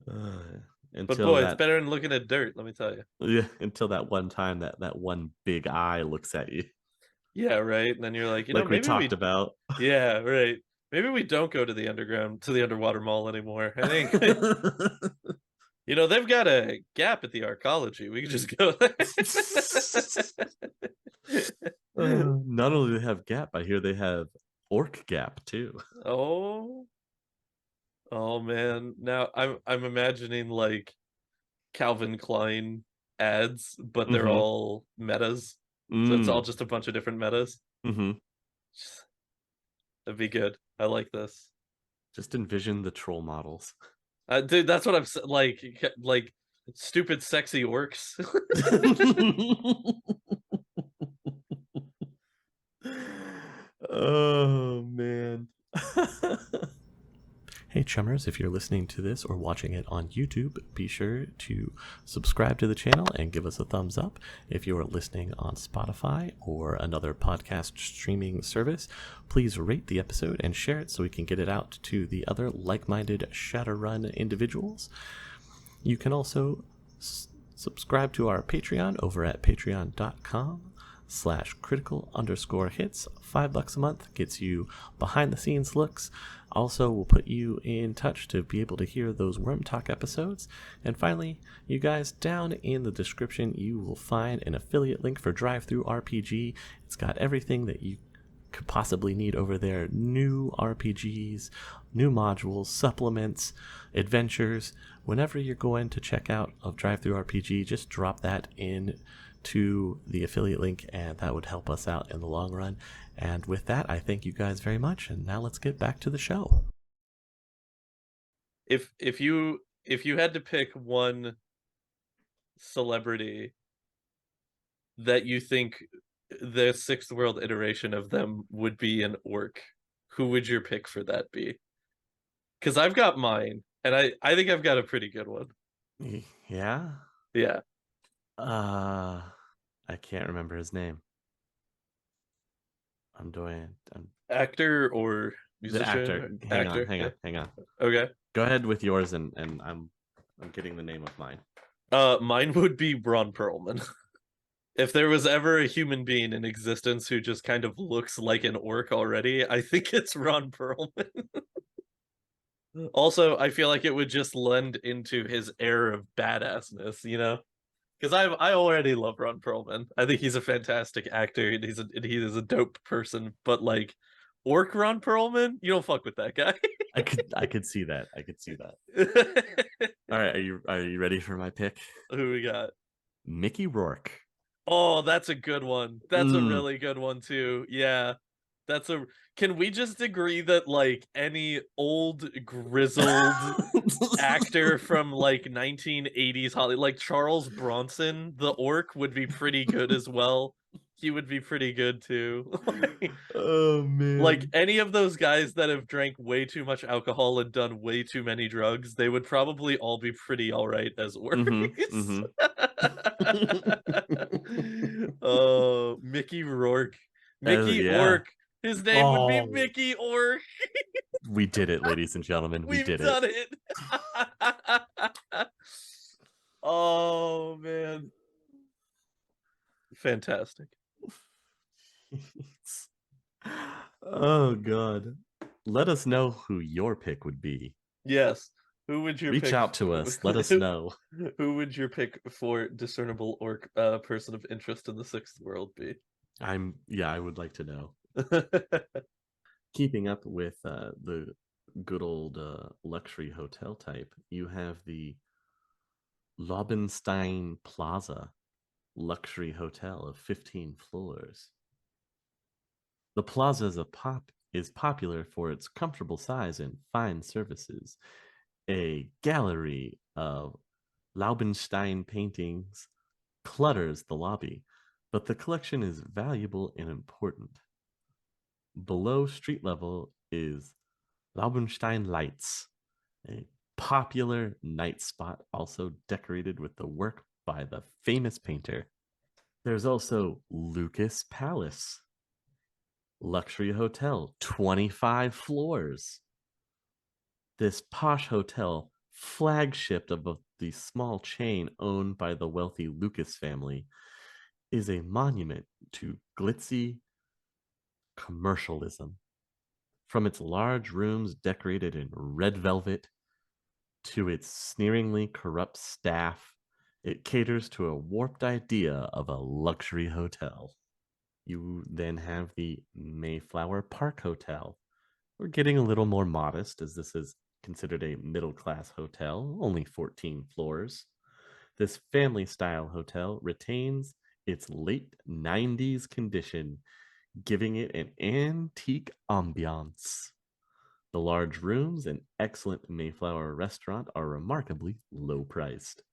Uh, But until boy, it's that better than looking at dirt, let me tell you. Yeah, until that one time that one big eye looks at you. Yeah, right. And then you're like, Like we maybe talked we, about. yeah, right. Maybe we don't go to the underwater mall anymore. I think, they've got a gap at the arcology. We could just go there. Not only do they have Gap, I hear they have Orc Gap too. Oh, oh man. Now I'm imagining like Calvin Klein ads, but they're Mm-hmm. all metas. So it's all Mm. just a bunch of different metas. Mm-hmm. That'd be good. I like this. Just envision the troll models. Dude, that's what I'm like stupid sexy orcs. Oh man. Hey Chummers, if you're listening to this or watching it on YouTube, be sure to subscribe to the channel and give us a thumbs up. If you're listening on Spotify or another podcast streaming service, please rate the episode and share it so we can get it out to the other like-minded Shadowrun individuals. You can also subscribe to our Patreon over at patreon.com/critical_hits. $5 a month gets you behind the scenes looks. Also, we'll put you in touch to be able to hear those Worm Talk episodes. And finally, you guys, down in the description, you will find an affiliate link for Drive-Thru RPG. It's got everything that you could possibly need over there, new RPGs, new modules, supplements, adventures, whenever you're going to check out of Drive Through RPG, just drop that in to the affiliate link, and that would help us out in the long run. And with that, I thank you guys very much, and now let's get back to the show. If you had to pick one celebrity that you think the sixth world iteration of them would be an orc, who would your pick for that be? Because I've got mine, and I think I've got a pretty good one. Yeah? Yeah, I can't remember his name. I'm actor or the actor. musician? Hang on, Actor. hang Yeah. on, hang on. Okay. Go ahead with yours, and I'm getting the name of mine. Mine would be Ron Perlman. If there was ever a human being in existence who just kind of looks like an orc already, I think it's Ron Perlman. Also, I feel like it would just lend into his air of badassness, you know? Because I already love Ron Perlman. I think he's a fantastic actor and he is a dope person. But like orc Ron Perlman, you don't fuck with that guy. I could see that. I could see that. All right, are you ready for my pick? Who we got? Mickey Rourke. Oh, that's a good one. That's a Mm. really good one too. Yeah. That's a Can we just agree that like any old grizzled actor from like 1980s Hollywood, like Charles Bronson, the orc would be pretty good as well. He would be pretty good too. Oh Like man. any of those guys that have drank way too much alcohol and done way too many drugs, they would probably all be pretty all right as orcs. Mm-hmm. Oh, Mickey Rourke. Mickey Yeah. Orc. His name would be Oh, Mickey Orc. we did it, ladies and gentlemen. We We've did it. done it. Oh man. Fantastic. Oh god. Let us know who your pick would be. Yes. Who would your Reach pick out to us. Let us know. who would your pick for discernible orc person of interest in the sixth world be? I would like to know. Keeping up with the good old luxury hotel type, you have the Lobenstein Plaza luxury hotel of 15 floors. The plaza is popular for its comfortable size and fine services. A gallery of Laubenstein paintings clutters the lobby, but the collection is valuable and important. Below street level is Laubenstein Lights, a popular night spot also decorated with the work by the famous painter. There's also Lucas Palace, luxury hotel, 25 floors. This posh hotel, flagship of the small chain owned by the wealthy Lucas family, is a monument to glitzy commercialism. From its large rooms decorated in red velvet to its sneeringly corrupt staff, it caters to a warped idea of a luxury hotel. You then have the Mayflower Park Hotel. We're getting a little more modest as this is considered a middle class hotel, only 14 floors. This family style hotel retains its late 90s condition, giving it an antique ambiance. The large rooms and excellent Mayflower restaurant are remarkably low priced.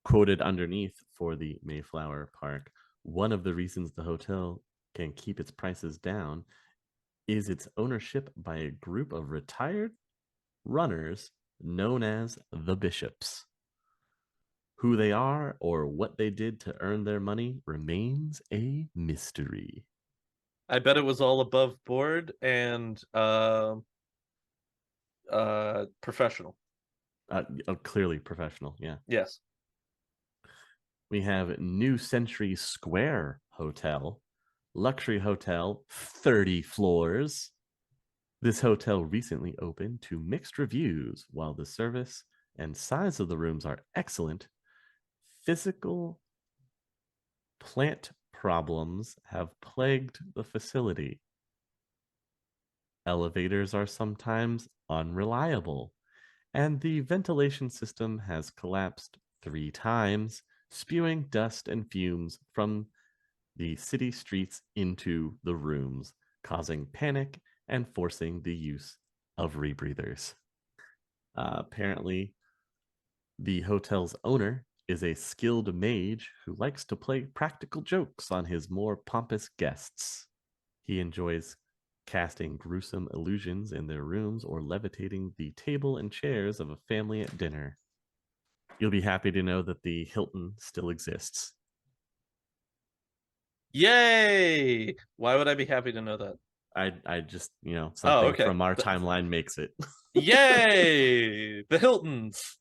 Quoted underneath for the Mayflower Park, one of the reasons the hotel can keep its prices down is its ownership by a group of retired runners known as the Bishops. Who they are or what they did to earn their money remains a mystery. I bet it was all above board and professional. Clearly professional, yeah. Yes. We have New Century Square Hotel, luxury hotel, 30 floors. This hotel recently opened to mixed reviews. While the service and size of the rooms are excellent, physical plant problems have plagued the facility. Elevators are sometimes unreliable, and the ventilation system has collapsed 3 times, spewing dust and fumes from the city streets into the rooms, causing panic and forcing the use of rebreathers. Apparently, the hotel's owner is a skilled mage who likes to play practical jokes on his more pompous guests. He enjoys casting gruesome illusions in their rooms or levitating the table and chairs of a family at dinner. You'll be happy to know that the Hilton still exists. Yay! Why would I be happy to know that? I just, Oh, something okay. from our timeline makes it. Yay! The Hiltons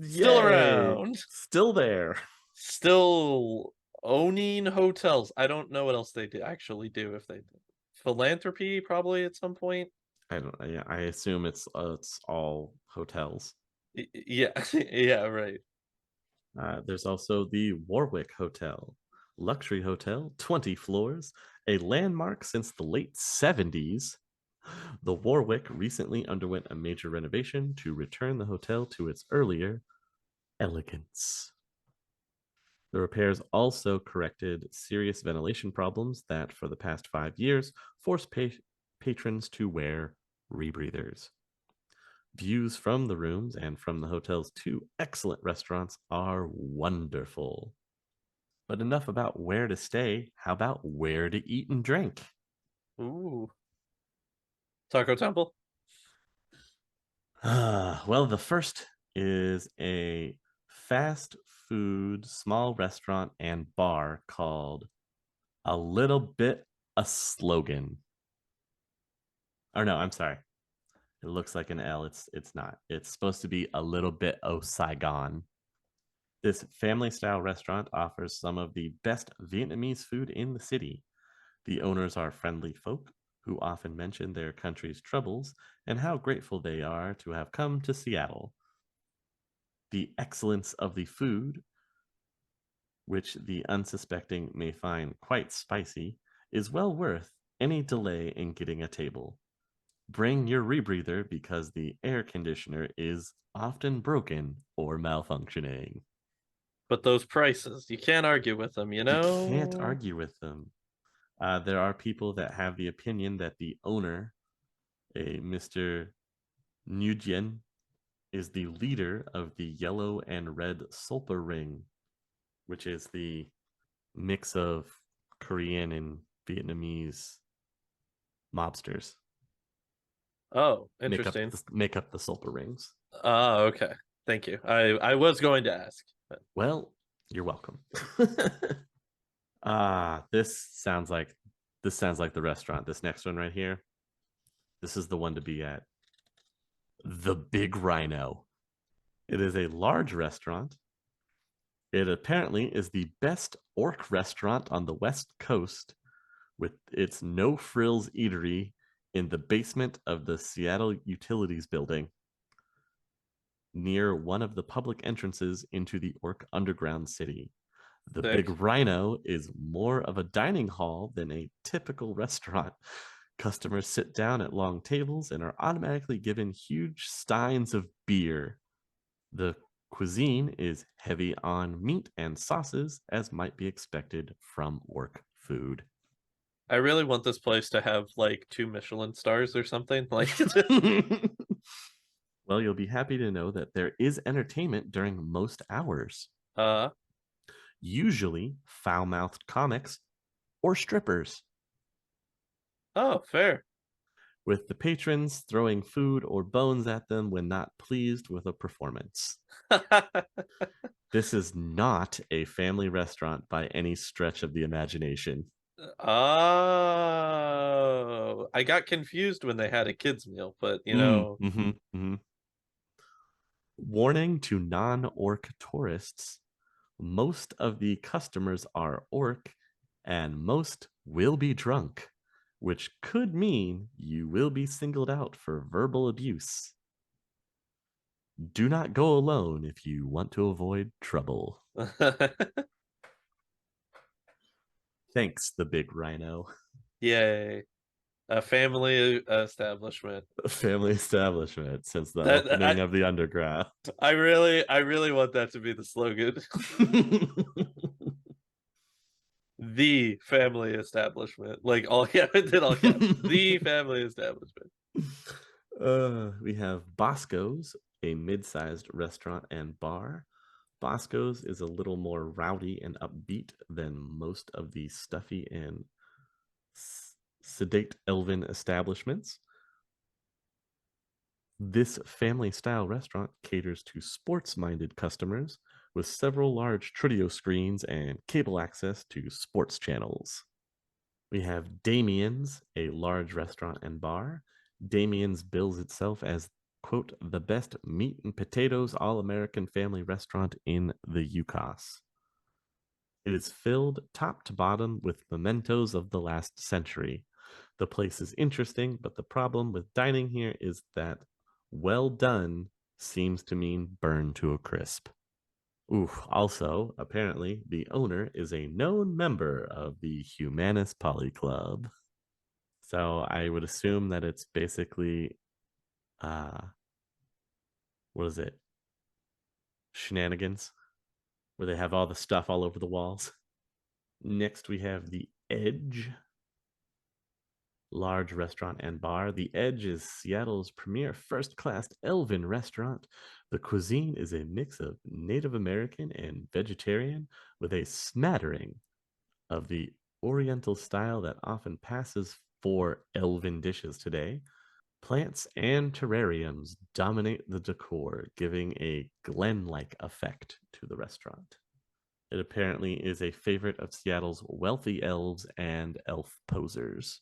still Yay! around, Still there. still owning hotels. I don't know what else they do actually do if they do. Philanthropy probably at some point. I don't. Yeah, I assume it's all hotels. Yeah, yeah, right. There's also the Warwick Hotel, luxury hotel, 20 floors, a landmark since the late 70s. The Warwick recently underwent a major renovation to return the hotel to its earlier elegance. The repairs also corrected serious ventilation problems that, for the past 5 years, forced patrons to wear rebreathers. Views from the rooms and from the hotel's 2 excellent restaurants are wonderful. But enough about where to stay. How about where to eat and drink? Ooh. Taco Temple? Well, the first is a fast food small restaurant and bar called A Little Bit a Slogan. Or no, I'm sorry. It looks like an L. It's not. It's supposed to be A Little Bit o Saigon. This family style restaurant offers some of the best Vietnamese food in the city. The owners are friendly folk who often mention their country's troubles and how grateful they are to have come to Seattle. The excellence of the food, which the unsuspecting may find quite spicy, is well worth any delay in getting a table. Bring your rebreather because the air conditioner is often broken or malfunctioning. But those prices, you can't argue with them, you You can't know? argue with them. There are people that have the opinion that the owner, a Mr. Nguyen, is the leader of the yellow and red sulfur ring, which is the mix of Korean and Vietnamese mobsters. Oh, Make up interesting. the, make up the sulfur rings. Oh, okay. Thank you. I was going to ask, but Well, you're welcome. Ah, this sounds like the restaurant. This next one right here. This is the one to be at. The Big Rhino. It is a large restaurant. It apparently is the best orc restaurant on the West Coast, with its no frills eatery in the basement of the Seattle Utilities Building, near one of the public entrances into the Orc Underground City. The Big sick. Rhino is more of a dining hall than a typical restaurant. Customers sit down at long tables and are automatically given huge steins of beer. The cuisine is heavy on meat and sauces, as might be expected from orc food. I really want this place to have like 2 Michelin stars or something. Like, Well, you'll be happy to know that there is entertainment during most hours, uh, usually foul mouthed comics or strippers, oh, fair. with the patrons throwing food or bones at them when not pleased with a performance. This is not a family restaurant by any stretch of the imagination. Oh, I got confused when they had a kids meal, but Mm. Warning to non orc tourists: most of the customers are orc, and most will be drunk, which could mean you will be singled out for verbal abuse. Do not go alone if you want to avoid trouble. Thanks, the Big Rhino. yay. A family establishment. A family establishment since the That opening of the underground. I really want that to be the slogan. The family establishment, like all caps, did all caps. The family establishment. We have Bosco's, a mid-sized restaurant and bar. Bosco's is a little more rowdy and upbeat than most of the stuffy and sedate elven establishments. This family style restaurant caters to sports minded customers with several large Trio screens and cable access to sports channels. We have Damien's, a large restaurant and bar. Damien's bills itself as, quote, the best meat and potatoes all American family restaurant in the UCOS. It is filled top to bottom with mementos of the last century. The place is interesting, but the problem with dining here is that well done seems to mean burned to a crisp. Ooh, also, apparently, the owner is a known member of the Humanist Poly Club. So I would assume that it's basically, what is it? Shenanigans, where they have all the stuff all over the walls. Next, we have the Edge, large restaurant and bar. The Edge is Seattle's premier first class elven restaurant. The cuisine is a mix of Native American and vegetarian with a smattering of the Oriental style that often passes for elven dishes today. Plants and terrariums dominate the decor, giving a Glen like effect to the restaurant. It apparently is a favorite of Seattle's wealthy elves and elf posers.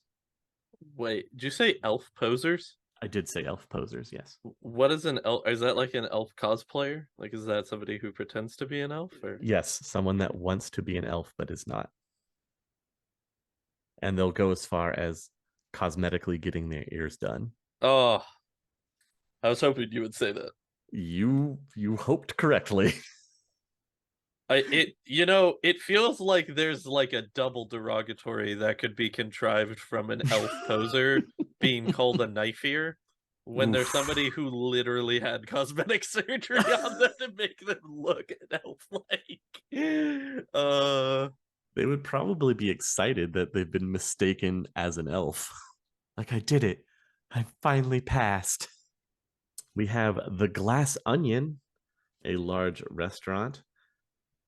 Wait, did you say elf posers? I did say elf posers, yes. What is an elf? Is that like an elf cosplayer? Like, is that somebody who pretends to be an elf? Or Yes, someone that wants to be an elf but is not. And they'll go as far as cosmetically getting their ears done. oh, I was hoping you would say that. You hoped correctly. It feels like there's like a double derogatory that could be contrived from an elf poser being called a knife ear when there's Oof. somebody who literally had cosmetic surgery on them to make them look elf-like. They would probably be excited that they've been mistaken as an elf. Like, I did it. I finally passed. We have the Glass Onion, a large restaurant.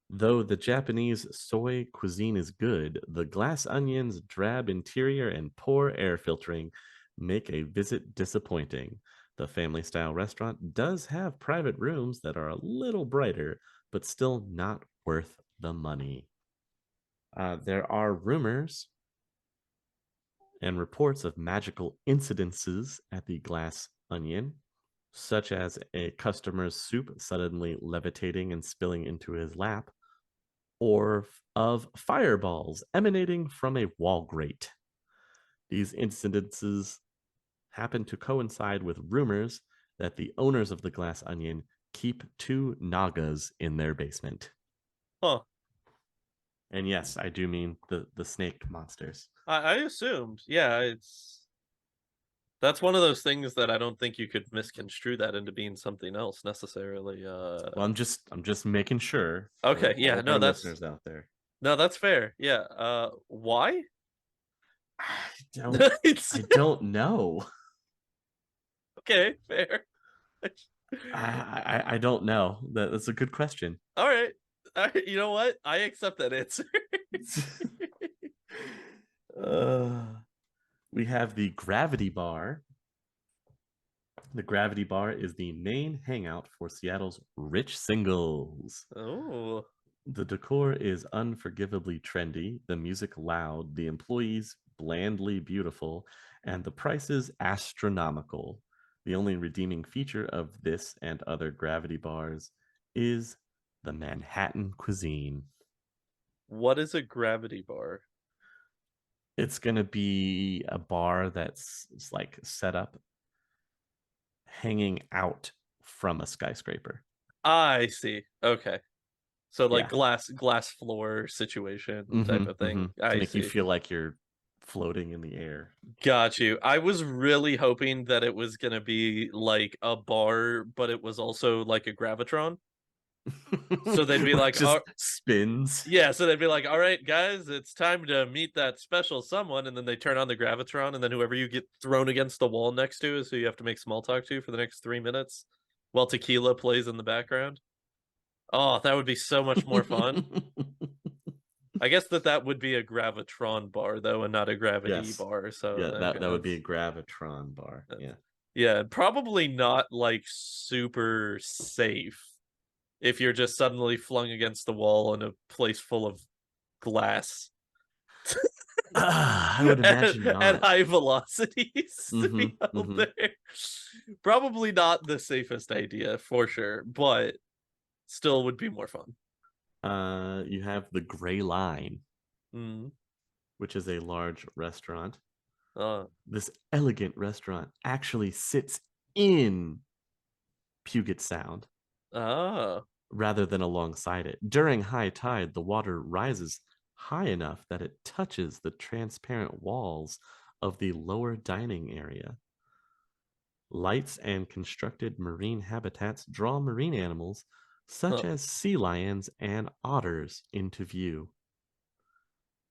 Though the Japanese soy cuisine is good, the Glass Onion's drab interior and poor air filtering make a visit disappointing. The family style restaurant does have private rooms that are a little brighter, but still not worth the money. There are rumors and reports of magical incidences at the Glass Onion, such as a customer's soup suddenly levitating and spilling into his lap, or of fireballs emanating from a wall grate. These incidences happen to coincide with rumors that the owners of the Glass Onion keep two Nagas in their basement. huh. And yes, I do mean the snake monsters. I assumed. Yeah, that's one of those things that I don't think you could misconstrue that into being something else necessarily. Well, I'm just making sure for Okay, all yeah, of our listeners out there. no, that's fair. Yeah. Why? I don't It's I don't know. okay, fair. I don't know. That's a good question. All right. You know what? I accept that answer. uh, we have the Gravity Bar. The Gravity Bar is the main hangout for Seattle's rich singles. Oh, The decor is unforgivably trendy, the music loud, the employees blandly beautiful, and the prices astronomical. The only redeeming feature of this and other Gravity Bars is the Manhattan cuisine. what is a gravity bar? It's going to be a bar that's like set up hanging out from a skyscraper. I see. Okay. So like Yeah. glass floor situation type of thing. To I make you see. feel like you're floating in the air. Got you. I was really hoping that it was gonna be like a bar, but it was also like a gravitron. So they'd be Where it like, just spins. yeah, so they'd be like, all right, guys, it's time to meet that special someone. And then they turn on the gravitron, and then whoever you get thrown against the wall next to is who you have to make small talk to for the next 3 minutes while tequila plays in the background. Oh, that would be so much more fun. I guess that would be a gravitron bar though, and not a gravity Yes. bar. So Yeah, okay, that would be a gravitron bar. that's Yeah. yeah, probably not like super safe if you're just suddenly flung against the wall in a place full of glass I would imagine at not. high velocities to be Mm-hmm. out Mm-hmm. there. Probably not the safest idea for sure, but still would be more fun. You have the Gray Line, Mm. which is a large restaurant. Uh, This elegant restaurant actually sits in Puget Sound oh, rather than alongside it. During high tide, the water rises high enough that it touches the transparent walls of the lower dining area. Lights and constructed marine habitats draw marine animals such huh, as sea lions and otters into view.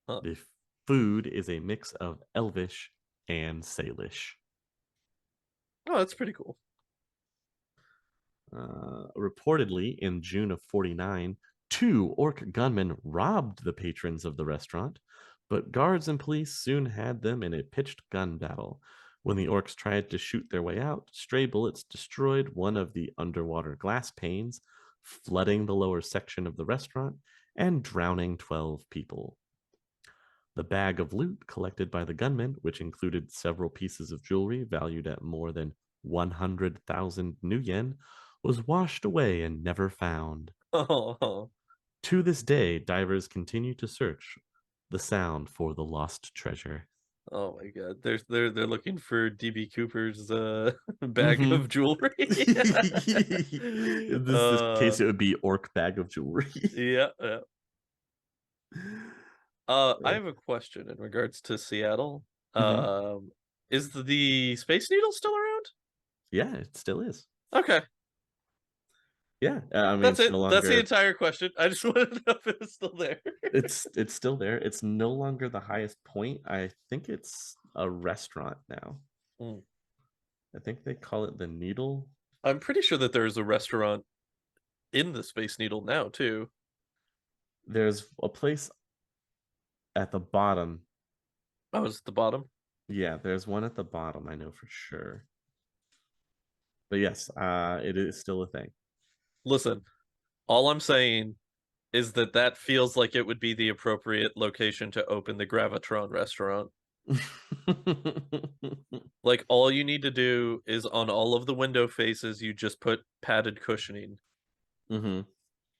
huh. The food is a mix of Elvish and Salish. Oh, that's pretty cool. Reportedly, in June of 49, two orc gunmen robbed the patrons of the restaurant, but guards and police soon had them in a pitched gun battle. When the orcs tried to shoot their way out, stray bullets destroyed one of the underwater glass panes, flooding the lower section of the restaurant and drowning 12 people. The bag of loot collected by the gunmen, which included several pieces of jewelry valued at more than 100,000 new yen, was washed away and never found. Oh, To this day, divers continue to search the sound for the lost treasure. oh my god. They're looking for DB Cooper's bag Mm-hmm. of jewelry. In this case, it would be orc bag of jewelry. Yeah, yeah. I have a question in regards to Seattle. Mhm. Um, is the Space Needle still around? Yeah, it still is. Okay, Yeah, I mean, that's it's it. no That's the longer. entire question. I just wanted to know if it was still there. It's still there. It's no longer the highest point. I think it's a restaurant now. Hmm. I think they call it the Needle. I'm pretty sure that there's a restaurant in the Space Needle now too. There's a place at the bottom. I was at the bottom. Yeah, there's one at the bottom. I know for sure. But yes, it is still a thing. Listen, all I'm saying is that feels like it would be the appropriate location to open the Gravitron restaurant. Like all you need to do is on all of the window faces, you just put padded cushioning. Hmm.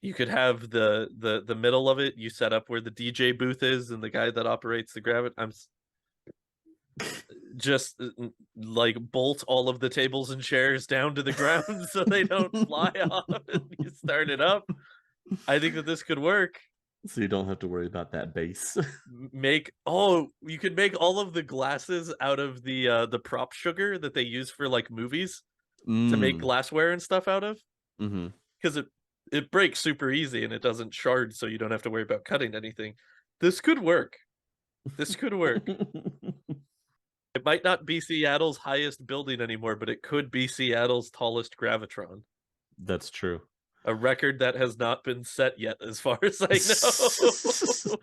You could have the middle of it. You set up where the DJ booth is and the guy that operates the gravit. I'm just like bolt all of the tables and chairs down to the ground so they don't fly off. And you start it up. I think that this could work. So you don't have to worry about that base. You could make all of the glasses out of the prop sugar that they use for like movies to make Mm. glassware and stuff out of, Hmm. because it breaks super easy and it doesn't shard, so you don't have to worry about cutting anything. This could work. This could work. It might not be Seattle's highest building anymore, but it could be Seattle's tallest gravitron. That's true. A record that has not been set yet, as far as I know.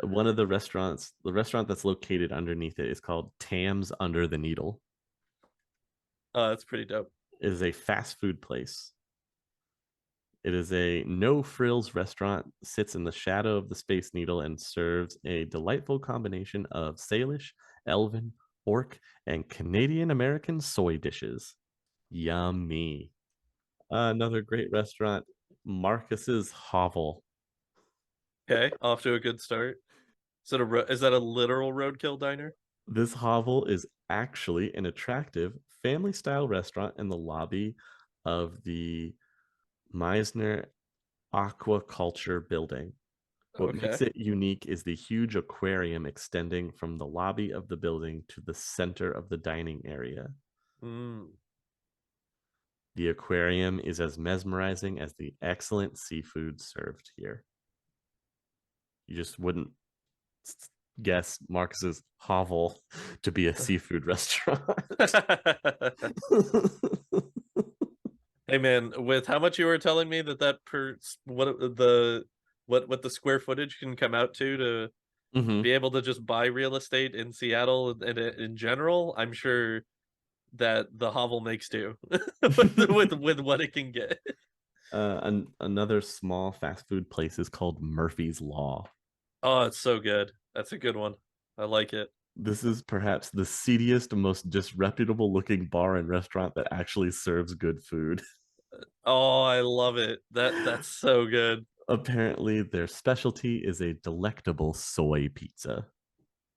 One of the restaurant that's located underneath it is called Tam's Under the Needle. That's pretty dope. It is a fast food place. It is a no frills restaurant, sits in the shadow of the Space Needle, and serves a delightful combination of Salish, Elven, Orc, and Canadian American soy dishes. Yummy. Another great restaurant, Marcus's Hovel. Okay, off to a good start. Is that a literal roadkill diner? This hovel is actually an attractive family style restaurant in the lobby of the Meisner Aquaculture building. What makes Okay. it unique is the huge aquarium extending from the lobby of the building to the center of the dining area. Mm. The aquarium is as mesmerizing as the excellent seafood served here. You just wouldn't guess Marcus's hovel to be a seafood restaurant. Hey man, with how much you were telling me that what the square footage can come out to Mm-hmm. be able to just buy real estate in Seattle and in general, I'm sure that the hovel makes do with what it can get. Another small fast food place is called Murphy's Law. Oh, it's so good. That's a good one. I like it. This is perhaps the seediest, most disreputable looking bar and restaurant that actually serves good food. Oh, I love it. That's so good. Apparently, their specialty is a delectable soy pizza.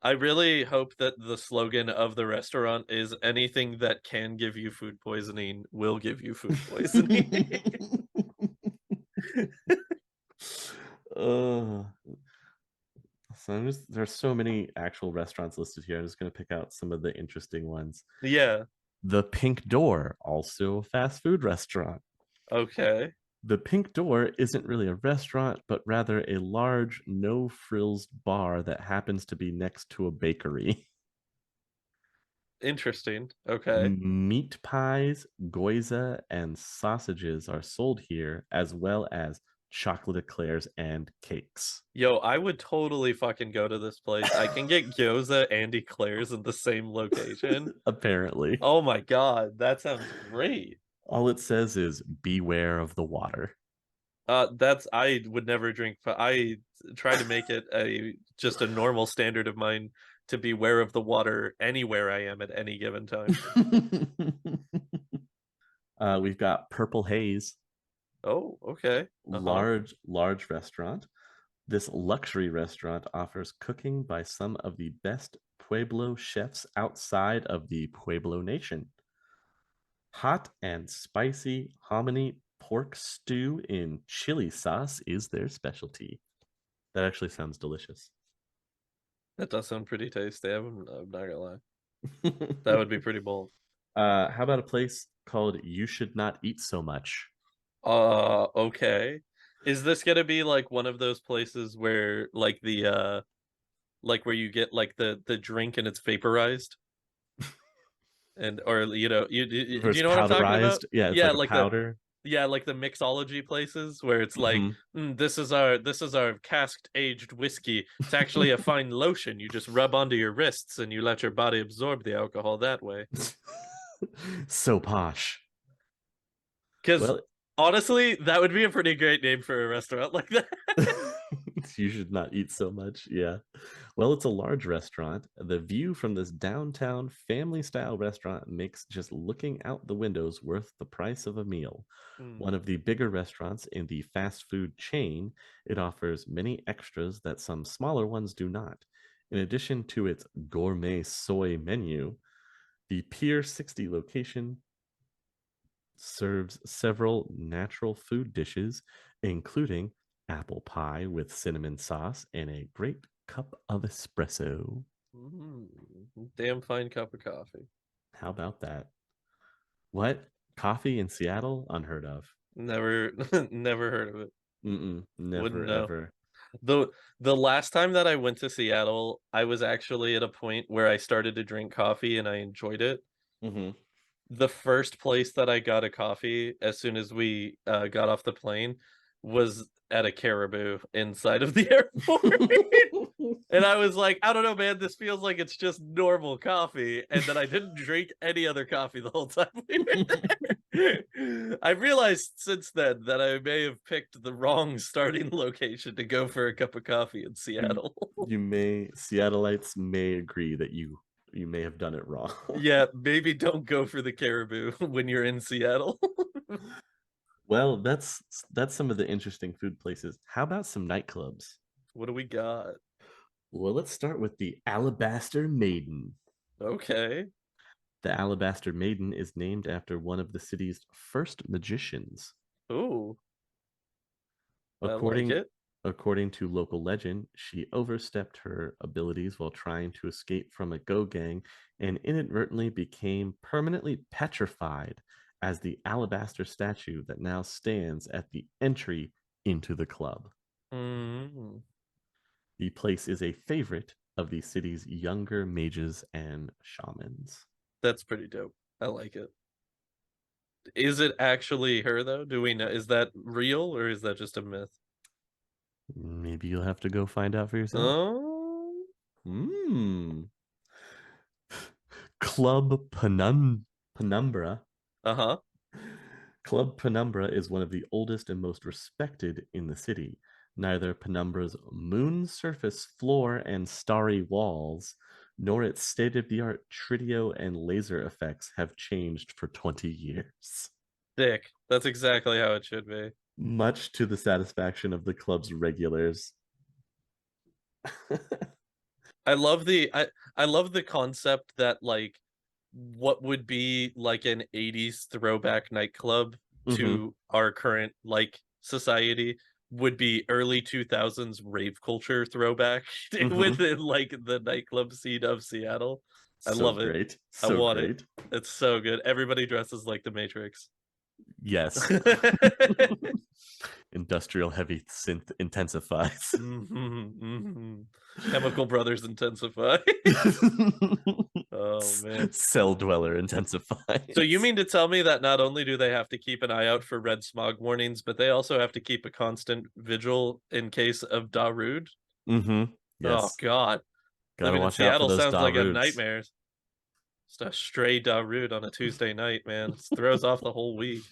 I really hope that the slogan of the restaurant is anything that can give you food poisoning will give you food poisoning. uh, there's so many actual restaurants listed here. I'm just going to pick out some of the interesting ones. Yeah. The Pink Door, also a fast food restaurant. Okay. The Pink Door isn't really a restaurant, but rather a large, no frills bar that happens to be next to a bakery. Interesting. Okay. Meat pies, goiza, and sausages are sold here, as well as chocolate eclairs and cakes. Yo, I would totally fucking go to this place. I can get gyoza and eclairs in the same location. Apparently. Oh my God, that sounds great. All it says is beware of the water. That's I would never drink. I try to make it a just a normal standard of mine to be aware of the water anywhere I am at any given time. We've got Purple Haze, Oh, okay. Uh-huh. large restaurant. This luxury restaurant offers cooking by some of the best Pueblo chefs outside of the Pueblo Nation. Hot and spicy hominy pork stew in chili sauce is their specialty. That actually sounds delicious. That does sound pretty tasty. I'm not gonna lie. That would be pretty bold. How about a place called You Should Not Eat So Much? Okay. Is this gonna be like one of those places where like where you get like the drink and it's vaporized? And or do you Versus know what I'm talking about? powderized. Yeah, it's Yeah, like a like the powder. yeah, like the mixology places where it's like, Mhm. this is our casked aged whiskey. It's actually a fine lotion. You just rub onto your wrists and you let your body absorb the alcohol that way. So posh. Because Well, honestly, that would be a pretty great name for a restaurant like that. you should not eat so much. Yeah. Well, it's a large restaurant. The view from this downtown family style restaurant makes just looking out the windows worth the price of a meal. One Hmm. of the bigger restaurants in the fast food chain, it offers many extras that some smaller ones do not. In addition to its gourmet soy menu, the Pier 60 location serves several natural food dishes, including apple pie with cinnamon sauce and a great cup of espresso. Mm, damn fine cup of coffee. How about that? What? Coffee in Seattle? Unheard of. Never, never heard of it. Never Wouldn't know. ever. The the last time that I went to Seattle, I was actually at a point where I started to drink coffee and I enjoyed it. Mm-hmm. The first place that I got a coffee as soon as we got off the plane was at a Caribou inside of the airport. And I was like, I don't know, man, this feels like it's just normal coffee. And then I didn't drink any other coffee the whole time we were there. I realized since then that I may have picked the wrong starting location to go for a cup of coffee in you Seattle. you may Seattleites may agree that you may have done it wrong. Yeah, maybe don't go for the Caribou when you're in Seattle. Well, that's some of the interesting food places. How about some nightclubs? What do we got? Well, let's start with the Alabaster Maiden. Okay. The Alabaster Maiden is named after one of the city's first magicians. Ooh, I like According it. According to local legend, she overstepped her abilities while trying to escape from a go gang and inadvertently became permanently petrified as the alabaster statue that now stands at the entry into the club. Mm, The place is a favorite of the city's younger mages and shamans. that's pretty dope. I like it. Is it actually her though? Do we know? Is that real or is that just a myth? Maybe you'll have to go find out for yourself. Oh, Hmm. Club Penumbra. uh-huh. Club Penumbra is one of the oldest and most respected in the city. Neither Penumbra's moon surface floor and starry walls, nor its state of the art trio and laser effects have changed for 20 years, Dick. That's exactly how it should be. much to the satisfaction of the club's regulars. I love the concept that like what would be like an 80s throwback nightclub Mm-hmm. to our current like society would be early 2000s rave culture throwback Mm-hmm. within like the nightclub scene of Seattle. I So love it. great. I So want it. great. It's so good. Everybody dresses like the Matrix. Yes. Industrial heavy synth intensifies. Chemical Brothers intensify. Oh man. Cell dweller So you intensifies. mean to tell me that not only do they have to keep an eye out for red smog warnings, but they also have to keep a constant vigil in case of Darude? Mm-hmm. Oh Yes. God. Gotta Living in watch out for Seattle those sounds like a Darudes. nightmare. Just a stray Darude on a Tuesday night, man. It throws off the whole week.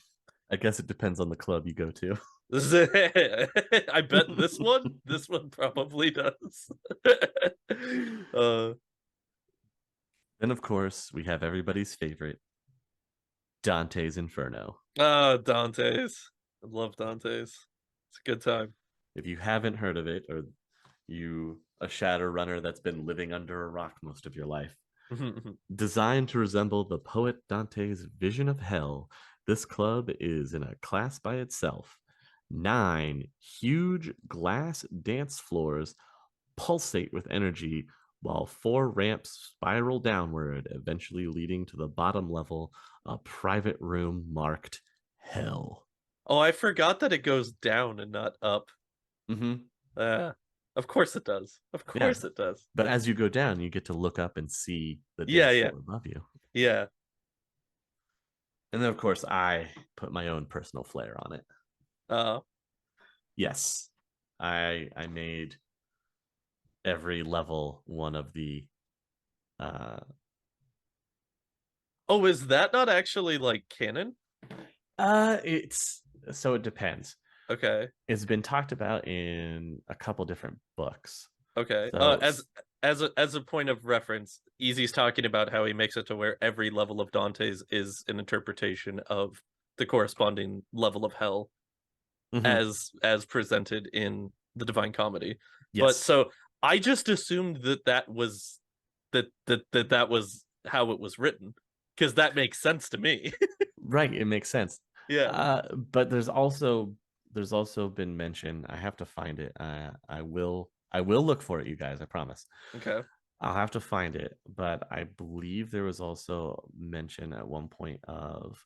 I guess it depends on the club you go to. I bet this one probably does. uh Then, of course, we have everybody's favorite, Dante's Inferno. Dante's. I love Dante's. It's a good time. If you haven't heard of it, or you a Shadowrunner that's been living under a rock most of your life, designed to resemble the poet Dante's vision of hell, this club is in a class by itself. 9 huge glass dance floors pulsate with energy, while 4 ramps spiral downward, eventually leading to the bottom level, a private room marked hell. Oh, I forgot that it goes down and not up. Mm-hmm. Uh, of course it does. Of Yeah, course it does. but as you go down, you get to look up and see the Yeah, dance yeah, floor above you. yeah. And then, of course, I put my own personal flair on it. Uh, Yes, I made every level one of the uh oh, is that not actually like canon? it's so it depends. Okay, It's been talked about in a couple different books. okay. So As a point of reference, Easy's talking about how he makes it to where every level of Dante's is an interpretation of the corresponding level of hell mhm, as presented in the Divine Comedy. But yes, so I just assumed that was how it was written because that makes sense to me. right, it makes sense. Yeah. But there's also been mention. I have to find it. I will look for it, you guys. I promise. Okay. I'll have to find it, but I believe there was also mention at one point of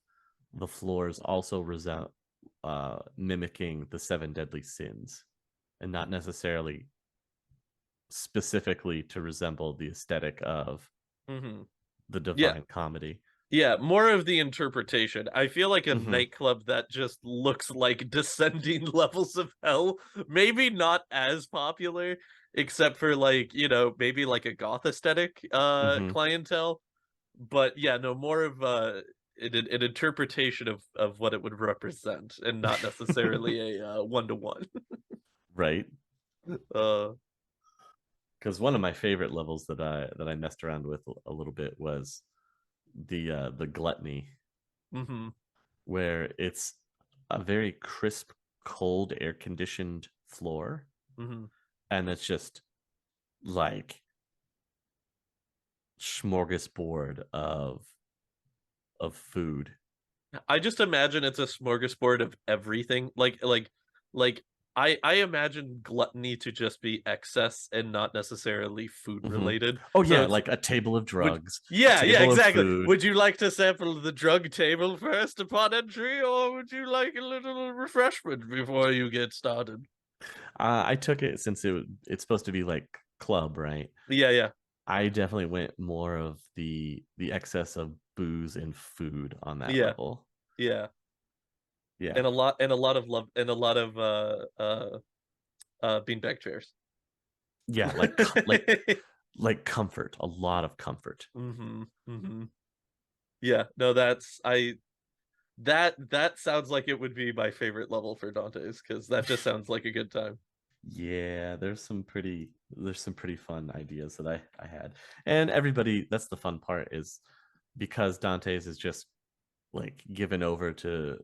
the floors also mimicking the 7 deadly sins, and not necessarily specifically to resemble the aesthetic of Hmm. the Yeah. Divine Comedy. Yeah. More of the interpretation. I feel like a Mm-hmm. nightclub that just looks like descending levels of hell. Maybe not as popular, except for like, maybe like a goth aesthetic Mm-hmm. clientele. But yeah, no, more of an interpretation of what it would represent and not necessarily a one-to-one. Right. Uh Because one of my favorite levels that I messed around with a little bit was the gluttony, mhm. where it's a very crisp, cold, air conditioned floor, Mhm. and it's just like smorgasbord of food. I just imagine it's a smorgasbord of everything. Like I imagine gluttony to just be excess and not necessarily food Mhm. related. Oh So yeah, it's like a table of would drugs, a yeah, table of exactly. food. Would you like to sample the drug table first upon entry, or would you like a little refreshment before you get started? I took it since it's supposed to be like club, right? Yeah, yeah, I definitely went more of the excess of booze and food on that yeah, level. yeah. Yeah. And a lot of love and a lot of beanbag chairs. Yeah, like comfort, a lot of comfort. Mm-hmm. Mm-hmm. Yeah, no, that sounds like it would be my favorite level for Dante's because that just sounds like a good time. Yeah, there's some pretty fun ideas that I had. And everybody, that's the fun part is because Dante's is just like given over to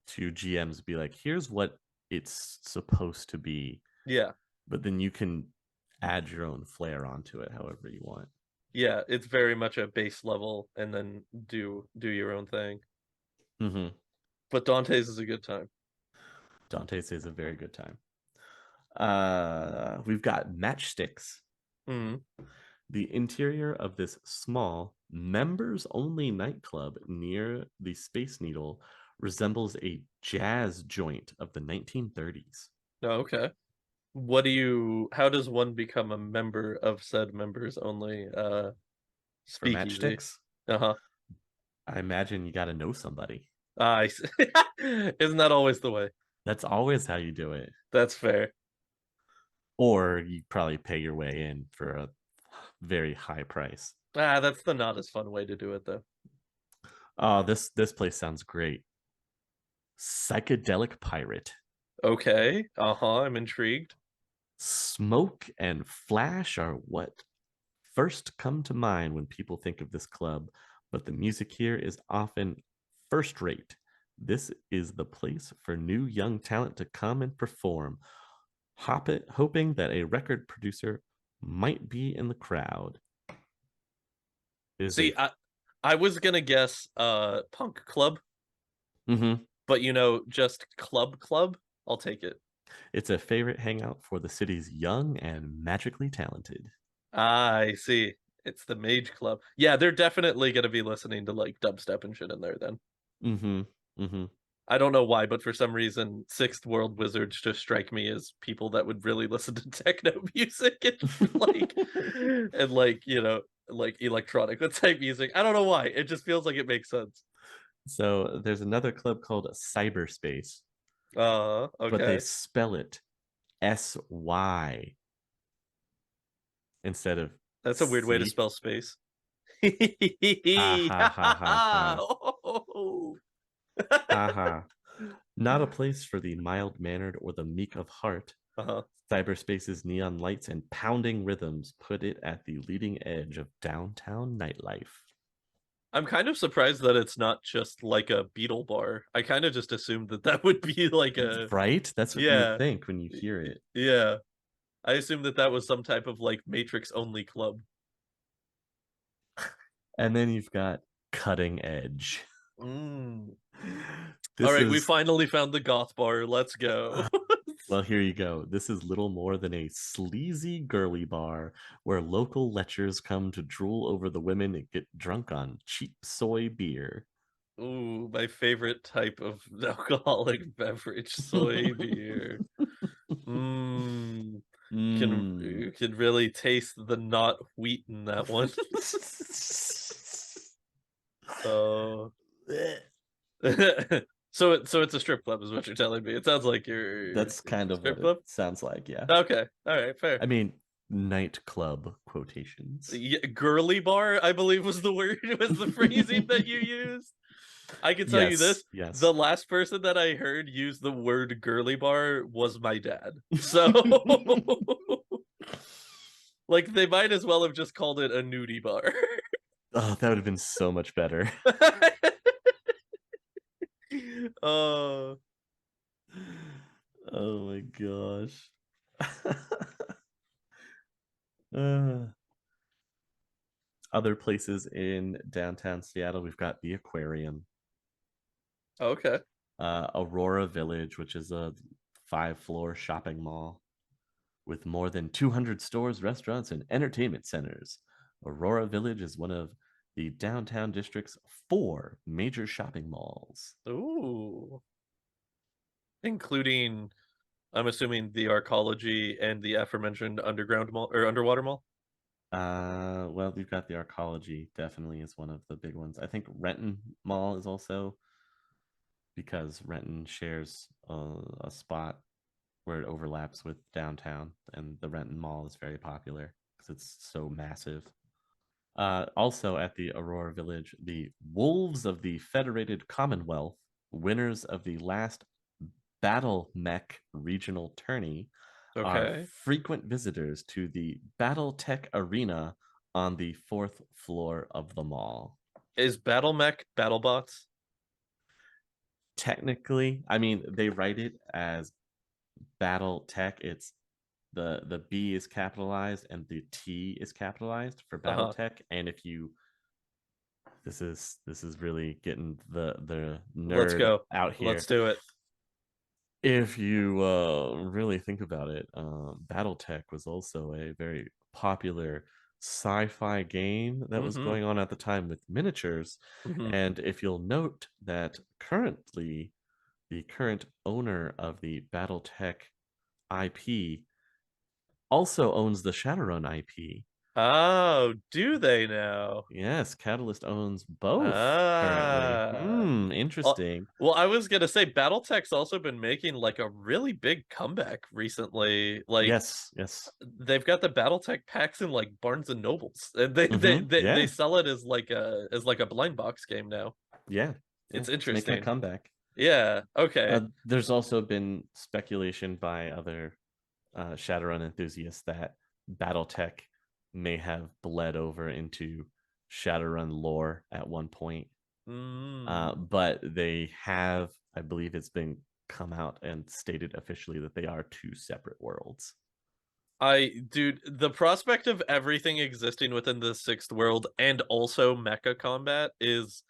GMs be like, here's what it's supposed to be, Yeah, but then you can add your own flair onto it however you want. yeah, it's very much a base level, and then do your own thing. Mm-hmm. But Dante's is a good time. Dante's is a very good time. We've got matchsticks. Mm. The interior of this small, members only nightclub near the Space Needle resembles a jazz joint of the 1930s. Oh, okay. What do you? How does one become a member of said members only For speakeasy? matchsticks, Uh-huh. I imagine you got to know somebody. I see. Isn't that always the way? That's always how you do it. That's fair. Or you probably pay your way in for a very high price. Ah, that's the not as fun way to do it though. Oh, this place sounds great. Psychedelic pirate. Okay. Uh-huh. I'm intrigued. Smoke and flash are what first come to mind when people think of this club, but the music here is often first rate. This is the place for new young talent to come and perform, hoping that a record producer might be in the crowd. It is a See, I was gonna guess punk club, mhm. but just club. I'll take it. It's a favorite hangout for the city's young and magically talented. I see. It's the Mage Club. Yeah, they're definitely gonna be listening to like dubstep and shit in there then. Mm-hmm. Mm-hmm. I don't know why, but for some reason, Sixth World Wizards just strike me as people that would really listen to techno music and like electronic type music. I don't know why. It just feels like it makes sense. So there's another club called Cyberspace, but they Okay. spell it SY instead of That's a weird way to C. spell space. Ha ha ha ha ha. Oh. Ha ha. Not a place for the mild mannered or the meek of heart. Uh-huh. Cyberspace's neon lights and pounding rhythms put it at the leading edge of downtown nightlife. I'm kind of surprised that it's not just like a Beetle bar. I kind of just assumed that that would be like a Right? That's what you would yeah, think when you hear it. yeah. I assumed that that was some type of like Matrix only club. And then you've got cutting edge. Mm. All This right, we is, finally found the goth bar. Let's go. well, here you go. This is little more than a sleazy girly bar where local lechers come to drool over the women and get drunk on cheap soy beer. Ooh, my favorite type of alcoholic beverage, soy beer. Mmm. Mm. Can really taste the not wheat in that one. Oh. So it's a strip club is what you're telling me. It sounds like you're That's it's kind a of strip what it club. sounds like, yeah. Okay. All right, fair. I mean, nightclub quotations. Yeah, girly bar, I believe was the word was the phrasing that you used. I can tell you Yes, this, yes. the last person that I heard use the word girly bar was my dad. So like they might as well have just called it a nudie bar. Oh, that would have been so much better. uh Oh my gosh. Uh, other places in downtown Seattle, we've got the aquarium, okay. Aurora Village, which is a 5-floor shopping mall with more than 200 stores, restaurants, and entertainment centers. Aurora Village is one of the downtown district's 4 major shopping malls. Ooh. Including, I'm assuming, the Arcology and the aforementioned underground mall or underwater mall. Well, we've got the Arcology, definitely is one of the big ones. I think Renton Mall is also, because Renton shares a spot where it overlaps with downtown, and the Renton Mall is very popular because it's so massive. Also at the Aurora Village, the Wolves of the Federated Commonwealth, winners of the last Battle Mech regional tourney, are Okay. frequent visitors to the Battletech Arena on the 4th floor of the mall. Is Battle Mech BattleBots? Technically, I mean, they write it as Battletech. It's the B is capitalized and the T is capitalized for Uh-huh. Battletech. And if you this is really getting the Let's nerd go. out Let's here. do it. If you really think about it, Battletech was also a very popular sci-fi game that was Mm-hmm. going on at the time with miniatures. Mm-hmm. And if you'll note that currently the current owner of the Battletech IP also owns the Shadowrun IP. Oh, do they now? Yes, Catalyst owns both currently. Ah. Uh, Interesting. well, I was gonna say BattleTech's also been making like a really big comeback recently. Like Yes, yes. they've got the BattleTech packs in like Barnes and Nobles, and they they Mm-hmm. they, they Yeah, sell it as like a blind box game now. yeah, yeah. It's It's making a interesting. comeback. Yeah. Okay. There's also been speculation by other Shadowrun enthusiasts that BattleTech may have bled over into Shadowrun lore at one point. Mm. But they have, I believe it's been come out and stated officially that they are 2 separate worlds. Dude, the prospect of everything existing within the sixth world and also mecha combat is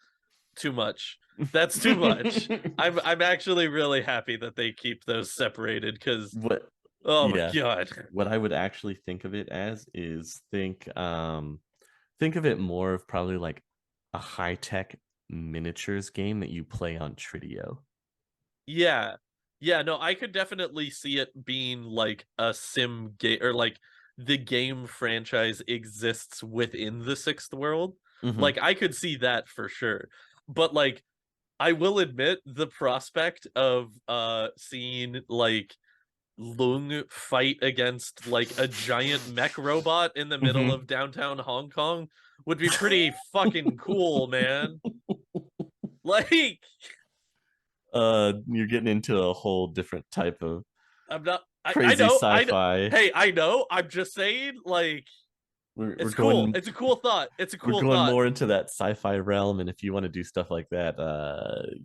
too much. That's too much. I'm actually really happy that they keep those separated because what oh my Yeah, god. what I would actually think of it as is think of it more of probably like a high-tech miniatures game that you play on Trideo. Yeah. Yeah, no, I could definitely see it being like a sim game or like the game franchise exists within the sixth world. Mm-hmm. Like I could see that for sure. But like I will admit the prospect of seeing like Lung fight against like a giant mech robot in the middle Mm-hmm. of downtown Hong Kong would be pretty fucking cool, man. Like You're getting into a whole different type of I'm not I crazy know sci-fi. hey, I know. I'm just saying like We're it's cool. going It's a cool thought. It's a we're cool going thought. more into that sci-fi realm, and if you want to do stuff like that,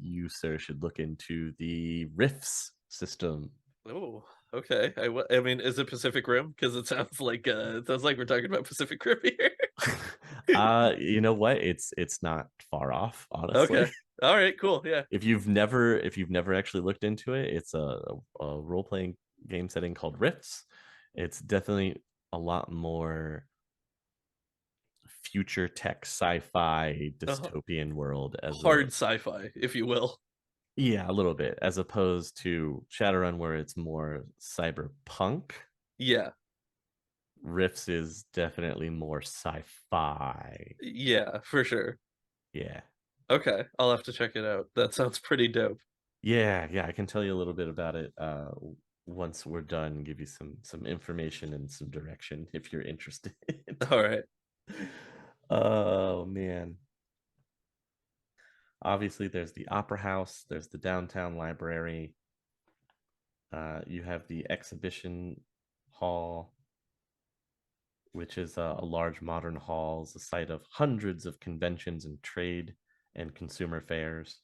you sir should look into the Rifts system. Oh, okay. I mean, is it Pacific Rim? Because it sounds like we're talking about Pacific Rim here. You know what? It's not far off, honestly. Okay. All right, cool. Yeah. If you've never actually looked into it, it's a role-playing game setting called Rifts. It's definitely a lot more future tech sci-fi Uh-huh. dystopian world as a Hard sci-fi, if you will. yeah, a little bit, as opposed to Shadowrun where it's more cyberpunk. Yeah. Rifts is definitely more sci-fi. Yeah, for sure. Yeah. Okay, I'll have to check it out. That sounds pretty dope. Yeah, I can tell you a little bit about it once we're done, give you some information and some direction if you're interested. All right. Oh man. Obviously there's the opera house, there's the downtown library, you have the exhibition hall, which is a large modern hall, is the site of hundreds of conventions and trade and consumer fairs.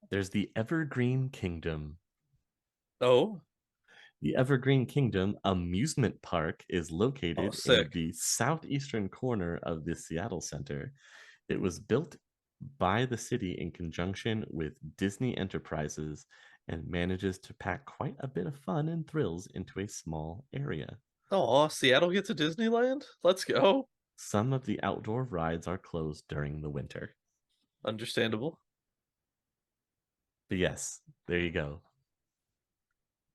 There's the Evergreen Kingdom. Oh, The Evergreen Kingdom amusement park is oh, located in sick. the southeastern corner of the Seattle Center. It was built by the city in conjunction with Disney Enterprises and manages to pack quite a bit of fun and thrills into a small area. Oh, Seattle gets a Disneyland? Let's go. Some of the outdoor rides are closed during the winter. Understandable. But yes, there you go.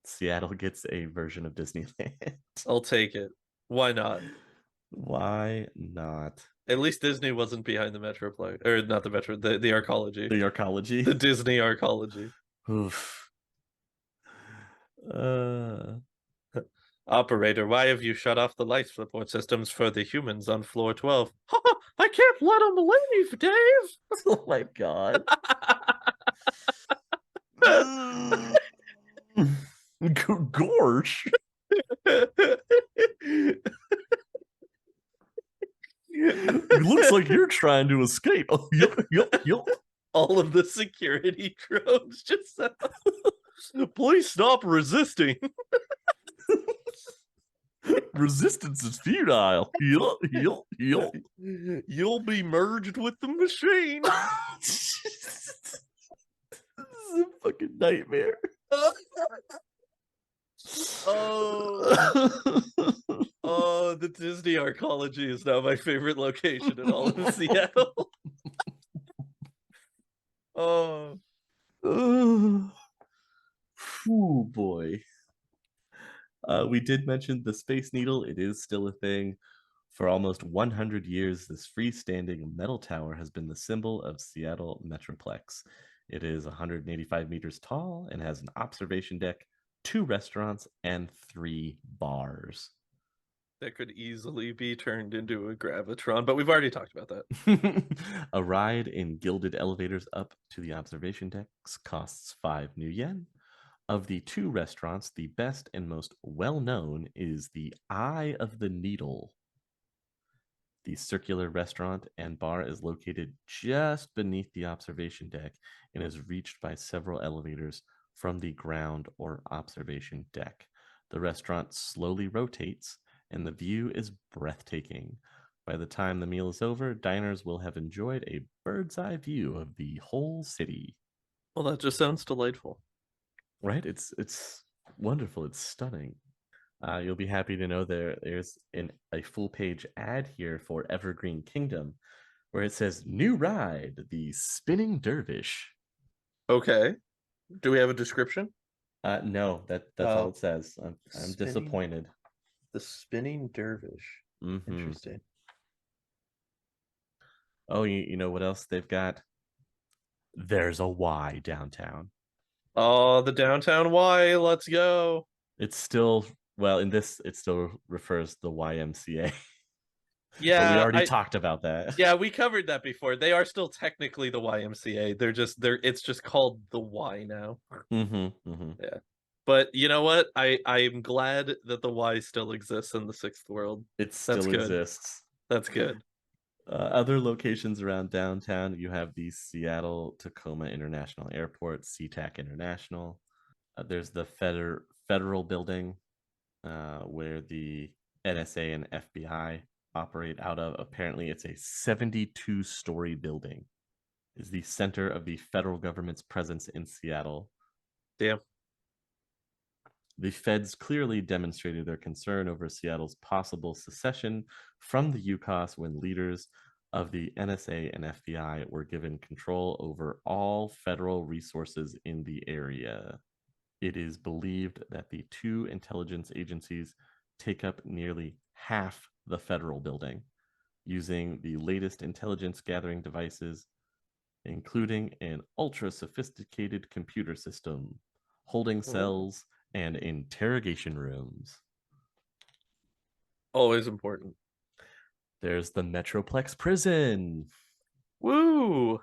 Seattle gets a version of Disneyland. I'll take it. Why not? Why not? At least Disney wasn't behind the Metroplex, or not the Metro, the arcology, The arcology. the Disney arcology. Oof. Uh, Operator, why have you shut off the life support systems for the humans on floor 12? I can't let them leave, Dave. oh my god. Gorsh. It looks like you're trying to escape. Oh, yup. All of the security drones just said, please stop resisting. Resistance is futile. Yup. You'll be merged with the machine. This is a fucking nightmare. Oh, the Disney arcology is now my favorite location in all of Seattle. Oh, oh boy. We did mention the Space Needle. It is still a thing. For almost 100 years, this freestanding metal tower has been the symbol of Seattle Metroplex. It is 185 meters tall and has an observation deck, 2 restaurants, and 3 bars. that could easily be turned into a gravitron, but we've already talked about that. A ride in gilded elevators up to the observation decks costs 5 new yen. Of the 2 restaurants, the best and most well known is the Eye of the Needle. The circular restaurant and bar is located just beneath the observation deck and is reached by several elevators from the ground or observation deck. The restaurant slowly rotates and the view is breathtaking. By the time the meal is over, diners will have enjoyed a bird's eye view of the whole city. Well, that just sounds delightful. Right? It's wonderful. It's stunning. You'll be happy to know there's a full page ad here for Evergreen Kingdom where it says new ride, the Spinning Dervish. Okay. Do we have a description? No, that's all it says. I'm disappointed. The Spinning Dervish. Mm-hmm. Interesting. Oh, you know what else they've got? There's a Y downtown. Oh, the downtown Y. Let's go. It's still, well, in this, it still refers to the YMCA. Yeah, but we already talked about that. Yeah, we covered that before. They are still technically the YMCA. It's just called the Y now. Yeah. But you know what? I'm glad that the Y still exists in the sixth world. It still exists. That's good. Other locations around downtown, you have the Seattle Tacoma International Airport, SeaTac International. There's the federal building where the NSA and FBI operate out of. Apparently, it's a 72-story building. Is the center of the federal government's presence in Seattle. Damn. The feds clearly demonstrated their concern over Seattle's possible secession from the UCOS when leaders of the NSA and FBI were given control over all federal resources in the area. It is believed that the 2 intelligence agencies take up nearly half the federal building, using the latest intelligence gathering devices, including an ultra-sophisticated computer system, holding cells, and interrogation rooms. Always important. There's the Metroplex prison. Woo!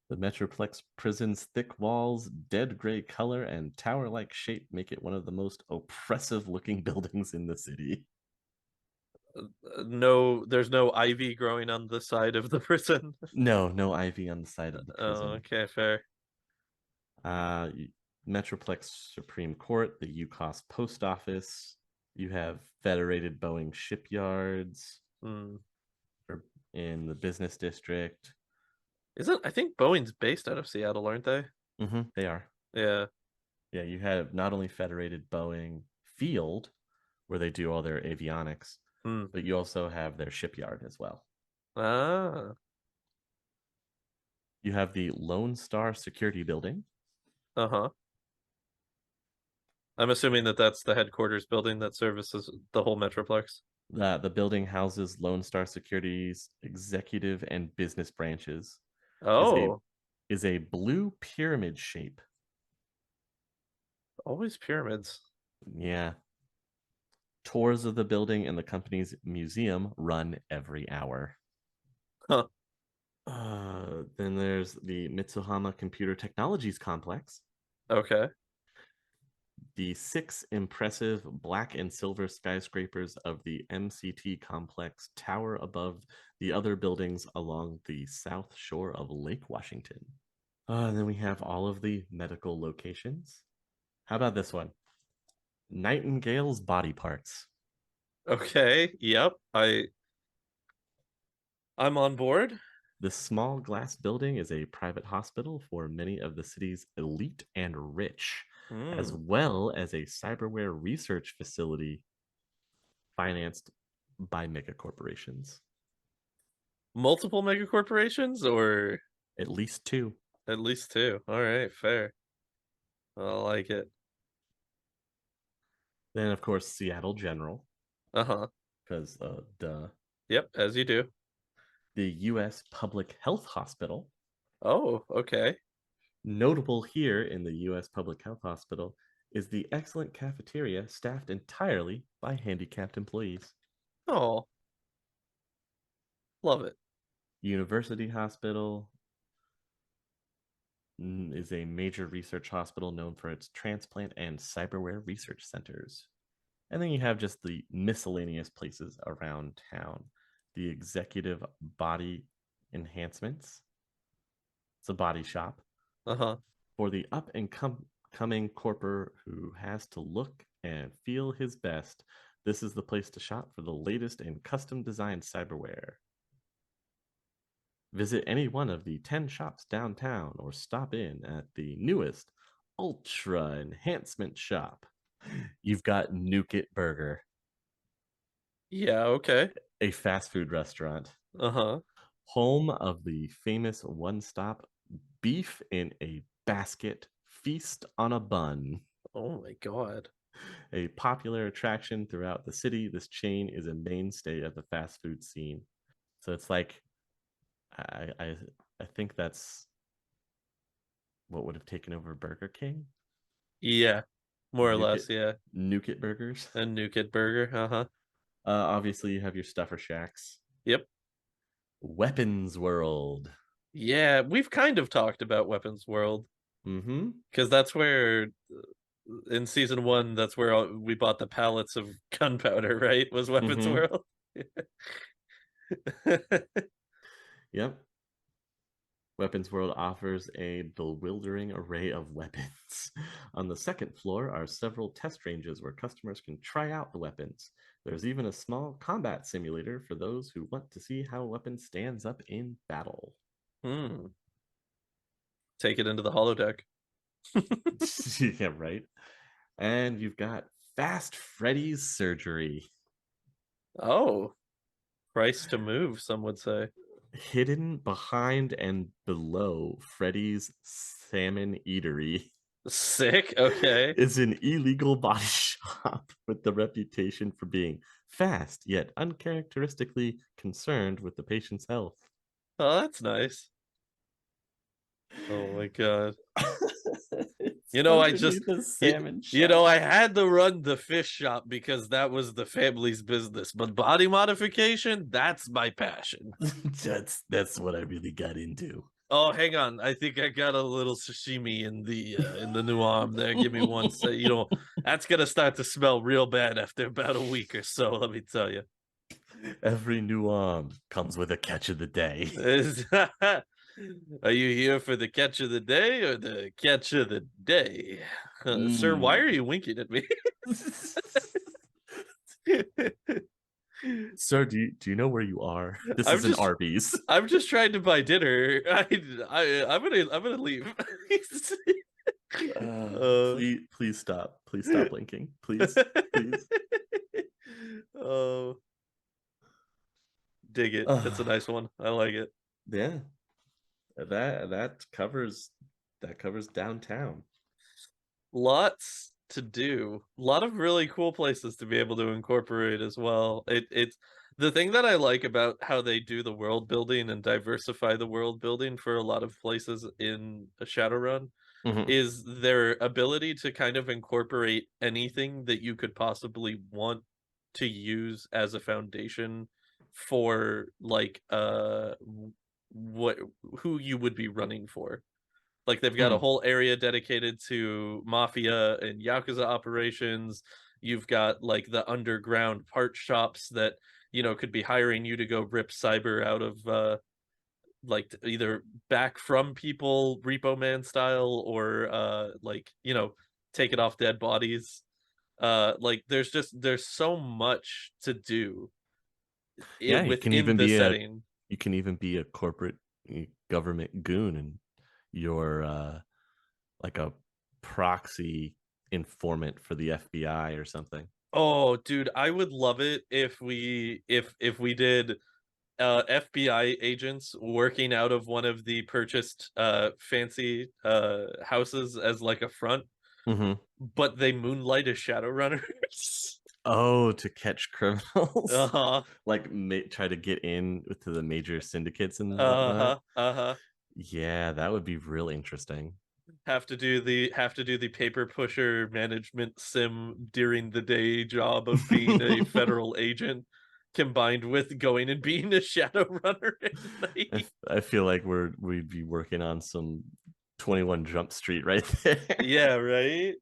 The Metroplex prison's thick walls, dead gray color, and tower-like shape make it one of the most oppressive-looking buildings in the city. No, there's no ivy growing on the side of the prison. No ivy on the side of the prison. Oh, okay, fair. Metroplex Supreme Court, the UCOS Post Office. You have Federated Boeing shipyards in the business district. I think Boeing's based out of Seattle, aren't they? They are. Yeah. Yeah, you have not only Federated Boeing Field, where they do all their avionics, Hmm. but you also have their shipyard as well. Ah. You have the Lone Star Security Building. Uh-huh. I'm assuming that that's the headquarters building that services the whole Metroplex. The building houses Lone Star Security's executive and business branches. Is a Oh, is a blue pyramid shape. always pyramids. Yeah. Tours of the building and the company's museum run every hour. Huh. Then there's the Mitsuhama Computer Technologies Complex. Okay. The 6 impressive black and silver skyscrapers of the MCT complex tower above the other buildings along the south shore of Lake Washington. And then we have all of the medical locations. How about this one? Nightingale's Body Parts. Okay. Yep. I'm on board. This small glass building is a private hospital for many of the city's elite and rich, as Hmm. well as a cyberware research facility financed by mega corporations. Multiple mega corporations or At least 2. at least two. All right, fair. I like it. Then, of course, Seattle General, Uh-huh. because duh. Yep, as you do. The U.S. Public Health Hospital. Oh, okay. Notable here in the U.S. Public Health Hospital is the excellent cafeteria staffed entirely by handicapped employees. Oh, love it. University Hospital is a major research hospital known for its transplant and cyberware research centers. And then you have just the miscellaneous places around town. The Executive Body Enhancements. It's a body shop Uh-huh. for the up and coming corporal who has to look and feel his best. This is the place to shop for the latest in custom designed cyberware. Visit any one of the 10 shops downtown or stop in at the newest Ultra Enhancement Shop. You've got Nuke It Burger, Yeah, okay. a fast food restaurant, Uh-huh. home of the famous one stop beef in a basket feast on a bun. Oh my God. A popular attraction throughout the city, this chain is a mainstay of the fast food scene. So it's like I I, I think that's what would have taken over Burger King. Yeah, more or Nuke less, it, yeah. Nuke it burgers. A new kid burger. Uh-huh. Obviously, you have your stuffer shacks. Yep. Weapons World. Yeah, we've kind of talked about Weapons World Mm-hmm. because that's where in season one, that's where we bought the pallets of gunpowder, right? Was Weapons Mm-hmm. World. Yep. Weapons World offers a bewildering array of weapons. On the second floor are several test ranges where customers can try out the weapons. There's even a small combat simulator for those who want to see how a weapon stands up in battle. Hmm. Take it into the holodeck. Yeah, right. And you've got Fast Freddy's Surgery. Oh, price to move, some would say. Hidden behind and below Freddy's Salmon Eatery Sick. Okay. is an illegal body shop with the reputation for being fast yet uncharacteristically concerned with the patient's health. Oh, that's nice. Oh my God. It's You know, I just underneath the you, salmon you know, shop. I had to run the fish shop because that was the family's business. But body modification, that's my passion. That's what I really got into. Oh, hang on. I think I got a little sashimi in the new arm there. Give me one sec. You know, that's gonna start to smell real bad after about a week or so, let me tell you. Every new arm comes with a catch of the day. Are you here for the catch of the day or the catch of the day? Sir, why Mm. are you winking at me? Sir, do you know where you are? This I'm is an just Arby's. I'm just trying to buy dinner. I'm gonna leave. uh, Please stop. Please stop blinking. Please, please. oh, dig it. It's a Uh, nice one. I like it. yeah, that covers downtown. Lots to do. A lot of really cool places to be able to incorporate as well. It's the thing that I like about how they do the world building and diversify the world building for a lot of places in a Shadowrun Mhm. is their ability to kind of incorporate anything that you could possibly want to use as a foundation for like what who you would be running for. Like they've got a Hmm. whole area dedicated to mafia and yakuza operations. You've got like the underground part shops that, could be hiring you to go rip cyber out of like either back from people repo man style or like, take it off dead bodies. Like there's so much to do Yeah, within the setting. you can even be a corporate government goon, and you're like a proxy informant for the FBI or something. Oh, dude, I would love it if we did FBI agents working out of one of the purchased fancy houses as like a front, Hmm. but they moonlight as Shadowrunners. Oh, to catch criminals, Uh-huh. like try to get in to the major syndicates and whatnot. Uh-huh. Uh-huh. Yeah, that would be real interesting. Have to do the paper pusher management sim during the day job of being a federal agent combined with going and being a Shadowrunner at night. I feel like we'd be working on some 21 Jump Street right there. Yeah, right?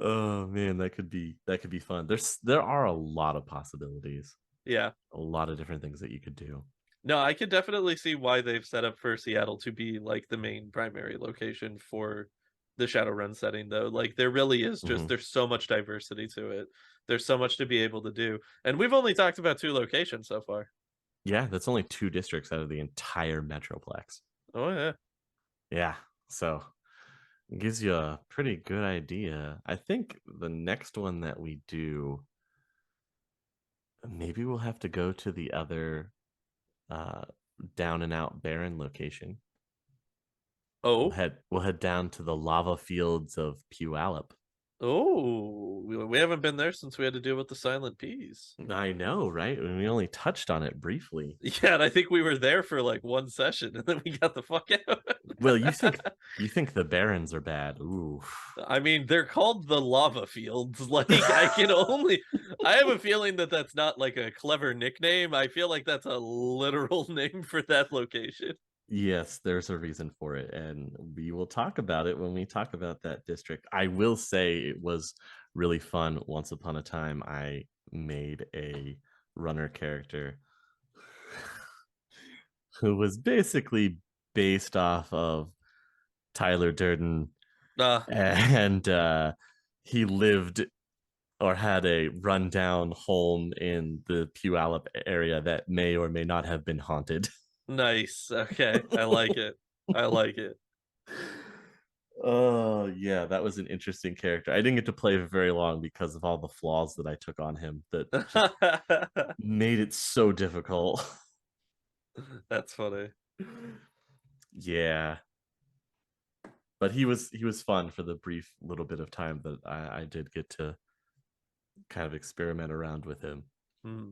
Oh man, that could be fun. There are a lot of possibilities, Yeah. a lot of different things that you could do. No, I could definitely see why they've set up for Seattle to be like the main primary location for the Shadowrun setting, though. Like there really is just Hmm. there's so much diversity to it. There's so much to be able to do. And we've only talked about two locations so far. Yeah, that's only two districts out of the entire Metroplex. Oh yeah. Yeah, so it gives you a pretty good idea. I think the next one that we do, maybe we'll have to go to the other uh, down and out barren location. Oh. We'll head down to the lava fields of Puyallup. Oh, we haven't been there since we had to deal with the silent peas. I know, right? We only touched on it briefly. Yeah, and I think we were there for like one session and then we got the fuck out. Well, you think the barons are bad? Ooh. I mean, they're called the lava fields. Like, I have a feeling that that's not like a clever nickname. I feel like that's a literal name for that location. Yes, there's a reason for it, and we will talk about it when we talk about that district. I will say it was really fun. Once upon a time, I made a runner character who was basically based off of Tyler Durden, Uh, and he lived or had a rundown home in the Puyallup area that may or may not have been haunted. nice. Okay, I like it. I like it. Oh yeah, that was an interesting character. I didn't get to play very long because of all the flaws that I took on him that just made it so difficult. That's funny. Yeah, but he was fun for the brief little bit of time that I did get to kind of experiment around with him. Hmm.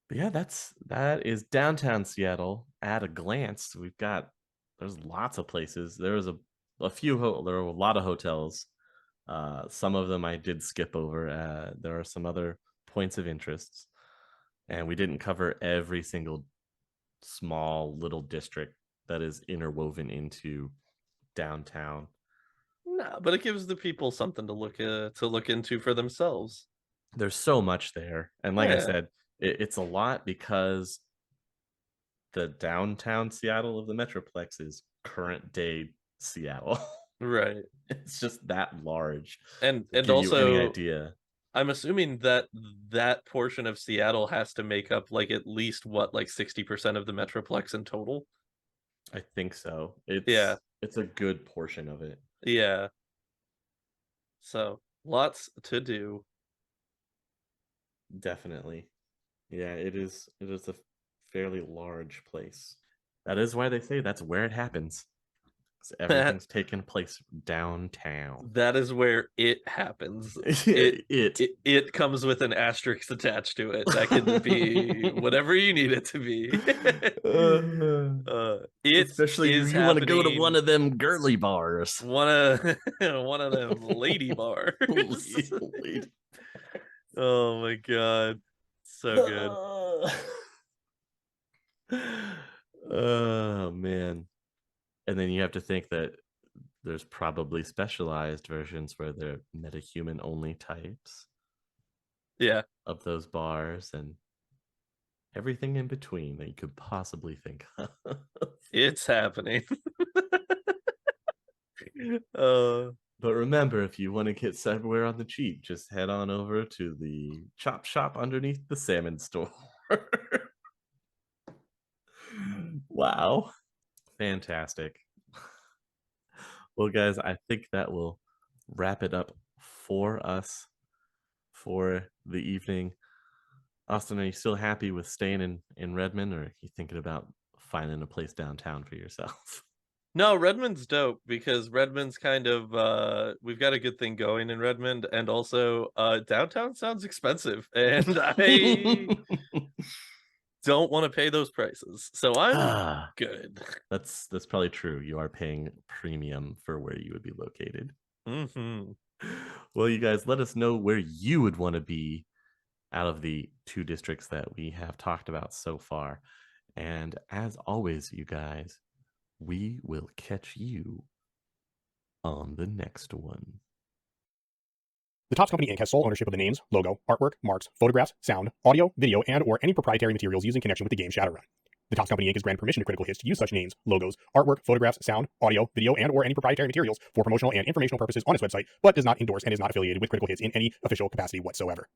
But yeah, that is downtown Seattle at a glance. There's lots of places. There was there were a lot of hotels. Some of them I did skip over. There are some other points of interest, and we didn't cover every single small little district that is interwoven into downtown. No, but it gives the people something to look into for themselves. There's so much there, and like I Yeah, said, it's a lot because the downtown Seattle of the Metroplex is current day Seattle. right. It's just that large And to and give you any also idea. I'm assuming that that portion of Seattle has to make up like at least what, like 60% of the Metroplex in total. I think so. Yeah, It's a good portion of it. yeah. So lots to do. Definitely. Yeah, it is a fairly large place. That is why they say that's where it happens. 'Cause everything's taking place downtown. That is where it happens. It it. it comes with an asterisk attached to it. That could be whatever you need it to be. It Especially is if you want to go to one happening. of them girly bars. One of one of them lady bars. Lady. Oh my god, so good. Oh man. And then you have to think that there's probably specialized versions where they're metahuman only types Yeah, of those bars and everything in between that you could possibly think of. it's happening. uh, But remember, if you want to get cyberware on the cheap, just head on over to the chop shop underneath the salmon store. Wow. Fantastic. Well, guys, I think that will wrap it up for us for the evening. Austin, are you still happy with staying in Redmond, or are you thinking about finding a place downtown for yourself? no, Redmond's dope because Redmond's kind of we've got a good thing going in Redmond, and also downtown sounds expensive, and I don't want to pay those prices. So I'm Ah, good. that's probably true. You are paying premium for where you would be located. Hmm. Well, you guys, let us know where you would want to be out of the two districts that we have talked about so far. And as always, you guys, we will catch you on the next one. The Topps Company Inc. has sole ownership of the names, logo, artwork, marks, photographs, sound, audio, video, and or any proprietary materials used in connection with the game Shadowrun. The Topps Company Inc. is granted permission to Critical Hits to use such names, logos, artwork, photographs, sound, audio, video, and or any proprietary materials for promotional and informational purposes on its website, but does not endorse and is not affiliated with Critical Hits in any official capacity whatsoever.